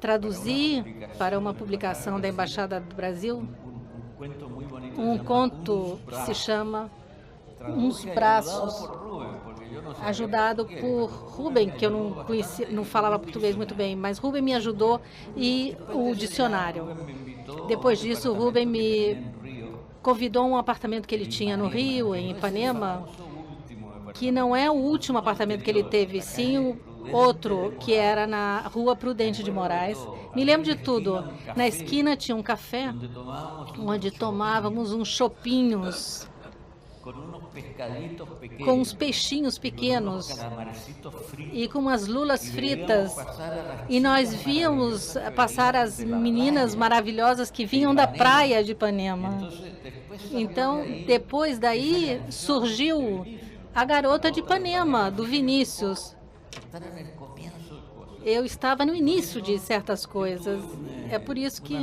traduzi para uma publicação da Embaixada do Brasil um conto que se chama Uns Braços, ajudado por Rubem, que eu não conhecia, não falava português muito bem, mas Rubem me ajudou e o dicionário. Depois disso, Rubem me convidou a um apartamento que ele tinha no Rio, em Ipanema, que não é o último apartamento que ele teve, sim o outro, que era na Rua Prudente de Moraes. Me lembro de tudo. Na esquina tinha um café, onde tomávamos uns chopinhos com uns peixinhos pequenos e com umas lulas fritas. E nós víamos passar as meninas maravilhosas que vinham da praia de Ipanema. Então, depois daí, surgiu a Garota de Ipanema, do Vinícius. Eu estava no início de certas coisas. É por isso que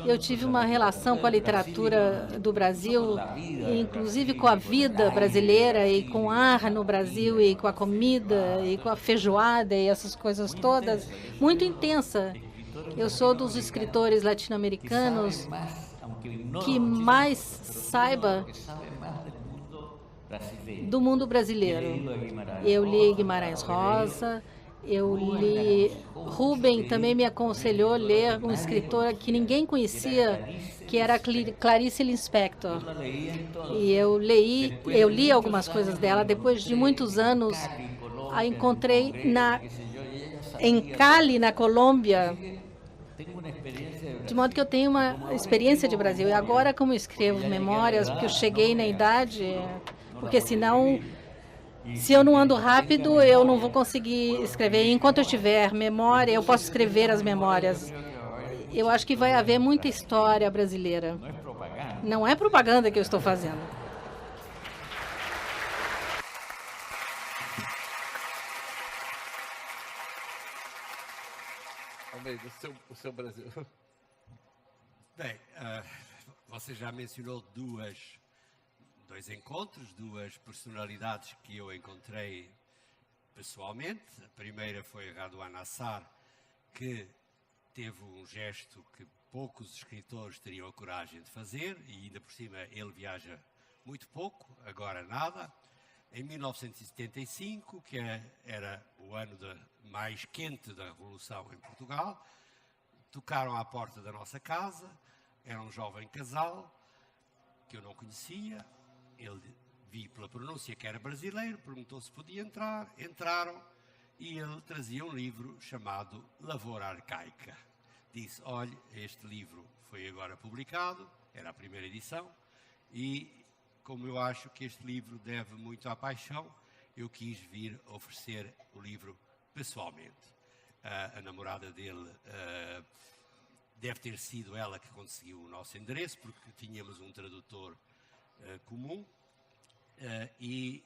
eu tive uma relação com a literatura do Brasil, inclusive com a vida brasileira e com o ar no Brasil e com a comida e com a feijoada e essas coisas todas, muito intensa. Eu sou dos escritores latino-americanos que mais saiba do mundo brasileiro. Eu li Guimarães Rosa, eu li... Rubem também me aconselhou a ler um escritor que ninguém conhecia, que era Clarice Lispector. E eu li algumas coisas dela. Depois de muitos anos, a encontrei em Cali, na Colômbia, de modo que eu tenho uma experiência de Brasil. E agora, como eu escrevo memórias, porque eu cheguei na idade, porque senão... Se eu não ando rápido, eu não vou conseguir escrever. Enquanto eu tiver memória, eu posso escrever as memórias. Eu acho que vai haver muita história brasileira. Não é propaganda que eu estou fazendo. Almeida, o seu Brasil. Bem, você já mencionou dois encontros, 2 personalidades que eu encontrei pessoalmente. A primeira foi Radwan Assar, que teve um gesto que poucos escritores teriam a coragem de fazer, e ainda por cima ele viaja muito pouco, agora nada. Em 1975, que era o ano mais quente da Revolução em Portugal, tocaram à porta da nossa casa, era um jovem casal que eu não conhecia. Ele vi pela pronúncia que era brasileiro, perguntou se podia entrar, entraram, e ele trazia um livro chamado Lavoura Arcaica. Disse, olha, este livro foi agora publicado, era a primeira edição, e como eu acho que este livro deve muito à paixão, eu quis vir oferecer o livro pessoalmente. A namorada dele deve ter sido ela que conseguiu o nosso endereço, porque tínhamos um tradutor comum, e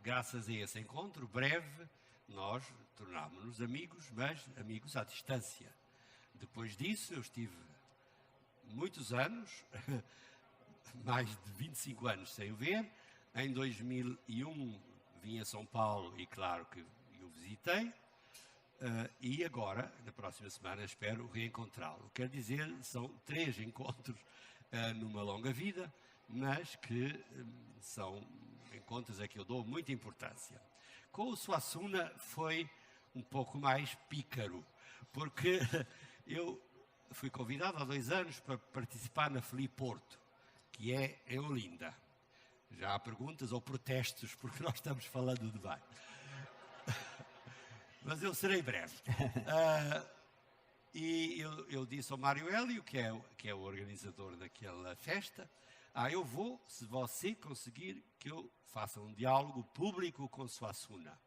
graças a esse encontro breve nós tornámos-nos amigos, mas amigos à distância. Depois disso eu estive muitos anos, mais de 25 anos sem o ver. Em 2001 vim a São Paulo e claro que o visitei, e agora, na próxima semana, espero reencontrá-lo. Quer dizer, são 3 encontros numa longa vida, mas que são encontros a que eu dou muita importância. Com o Suassuna foi um pouco mais pícaro, porque eu fui convidado há 2 anos para participar na Felipe Porto, que é em Olinda. Já há perguntas ou protestos, porque nós estamos falando de bem. Mas eu serei breve. E eu disse ao Mário Hélio, que é o organizador daquela festa, eu vou, se você conseguir que eu faça um diálogo público com Suassuna.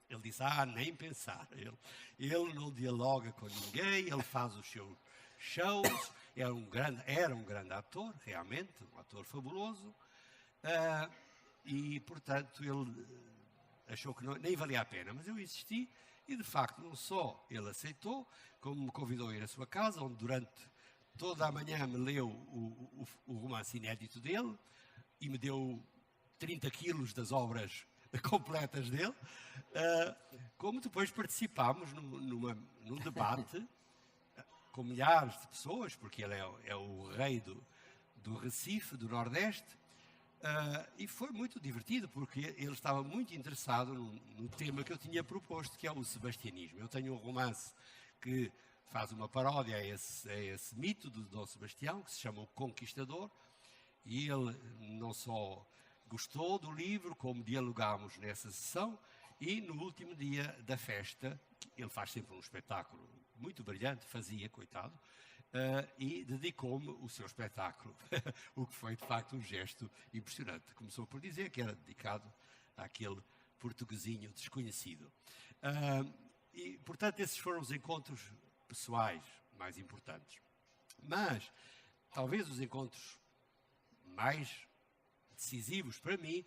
Ele disse, nem pensar. Ele não dialoga com ninguém, ele faz os seus shows, era um grande ator, realmente, um ator fabuloso, e, portanto, ele achou que nem valia a pena. Mas eu insisti, e, de facto, não só ele aceitou, como me convidou a ir à sua casa, onde durante toda a manhã me leu o romance inédito dele, e me deu 30 quilos das obras completas dele, como depois participámos num debate com milhares de pessoas, porque ele é o rei do Recife, do Nordeste, e foi muito divertido, porque ele estava muito interessado no tema que eu tinha proposto, que é o sebastianismo. Eu tenho um romance que faz uma paródia a esse mito do Dom Sebastião, que se chama O Conquistador, e ele não só gostou do livro, como dialogámos nessa sessão, e no último dia da festa, ele faz sempre um espetáculo muito brilhante, coitado, e dedicou-me o seu espetáculo, o que foi de facto um gesto impressionante. Começou por dizer que era dedicado àquele portuguesinho desconhecido. E, portanto, esses foram os encontros pessoais mais importantes. Mas, talvez os encontros mais decisivos para mim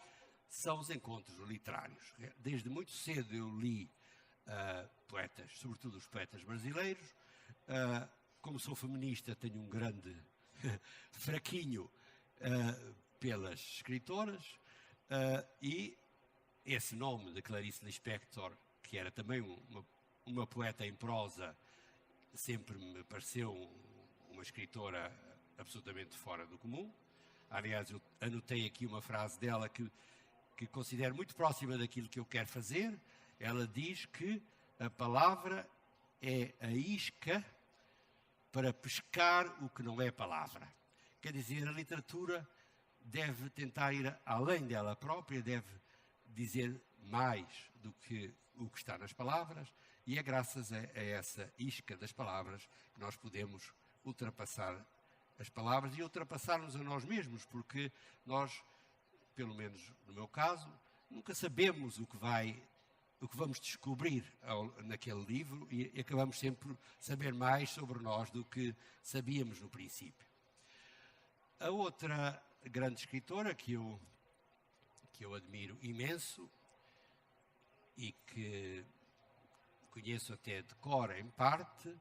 são os encontros literários. Desde muito cedo eu li poetas, sobretudo os poetas brasileiros. Como sou feminista, tenho um grande fraquinho pelas escritoras, e esse nome de Clarice Lispector, que era também uma poeta em prosa, sempre me pareceu uma escritora absolutamente fora do comum. Aliás, eu anotei aqui uma frase dela que considero muito próxima daquilo que eu quero fazer. Ela diz que a palavra é a isca para pescar o que não é palavra. Quer dizer, a literatura deve tentar ir além dela própria, deve dizer mais do que o que está nas palavras, e é graças a essa isca das palavras que nós podemos ultrapassar as palavras e ultrapassar-nos a nós mesmos, porque nós, pelo menos no meu caso, nunca sabemos o que vamos descobrir naquele livro, e acabamos sempre por saber mais sobre nós do que sabíamos no princípio. A outra grande escritora que eu admiro imenso e que conheço até de cor em parte,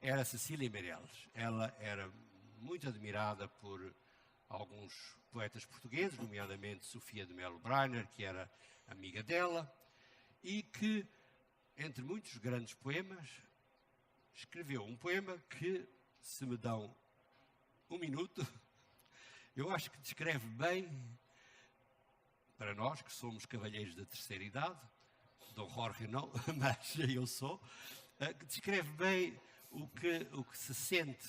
era Cecília Meirelles. Ela era muito admirada por alguns poetas portugueses, nomeadamente Sofia de Melo Brainer, que era amiga dela, e que, entre muitos grandes poemas, escreveu um poema que, se me dão um minuto, eu acho que descreve bem, para nós que somos cavalheiros da terceira idade, Dom Jorge não, mas eu sou, que descreve bem o que se sente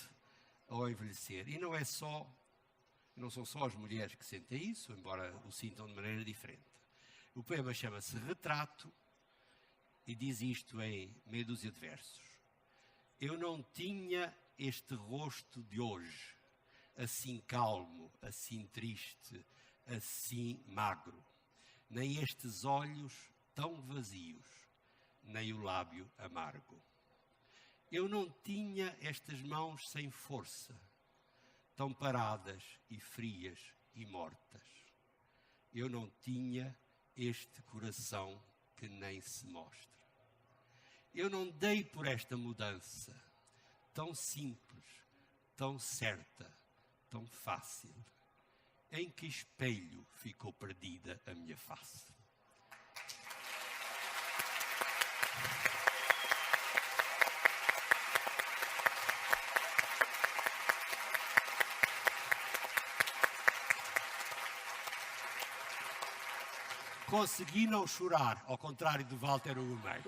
ao envelhecer. E não são só as mulheres que sentem isso, embora o sintam de maneira diferente. O poema chama-se Retrato e diz isto em meia dúzia de versos. Eu não tinha este rosto de hoje, assim calmo, assim triste, assim magro, nem estes olhos tão vazios, nem o lábio amargo. Eu não tinha estas mãos sem força, tão paradas e frias e mortas. Eu não tinha este coração que nem se mostra. Eu não dei por esta mudança, tão simples, tão certa, tão fácil. Em que espelho ficou perdida a minha face? Consegui não chorar, ao contrário de Walter Ugumem.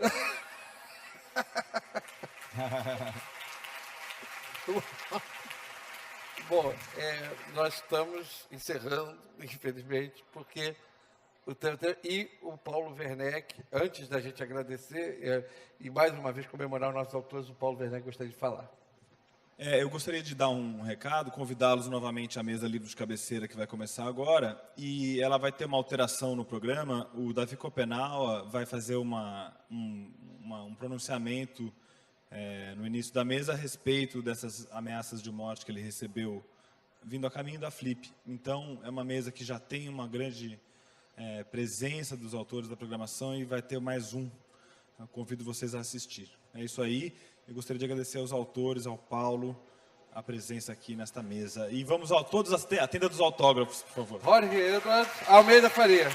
Bom, nós estamos encerrando, infelizmente, porque o tempo... E o Paulo Werneck, antes da gente agradecer, e mais uma vez comemorar os nossos autores, o Paulo Werneck gostaria de falar. Eu gostaria de dar um recado, convidá-los novamente à mesa livre de cabeceira que vai começar agora, e ela vai ter uma alteração no programa. O Davi Copenaua vai fazer um pronunciamento no início da mesa a respeito dessas ameaças de morte que ele recebeu vindo a caminho da Flip. Então, é uma mesa que já tem uma grande presença dos autores da programação e vai ter mais um. Eu convido vocês a assistir. É isso aí. Eu gostaria de agradecer aos autores, ao Paulo, a presença aqui nesta mesa. E vamos a todos a tenda dos autógrafos, por favor. Jorge Edwards, Almeida Faria.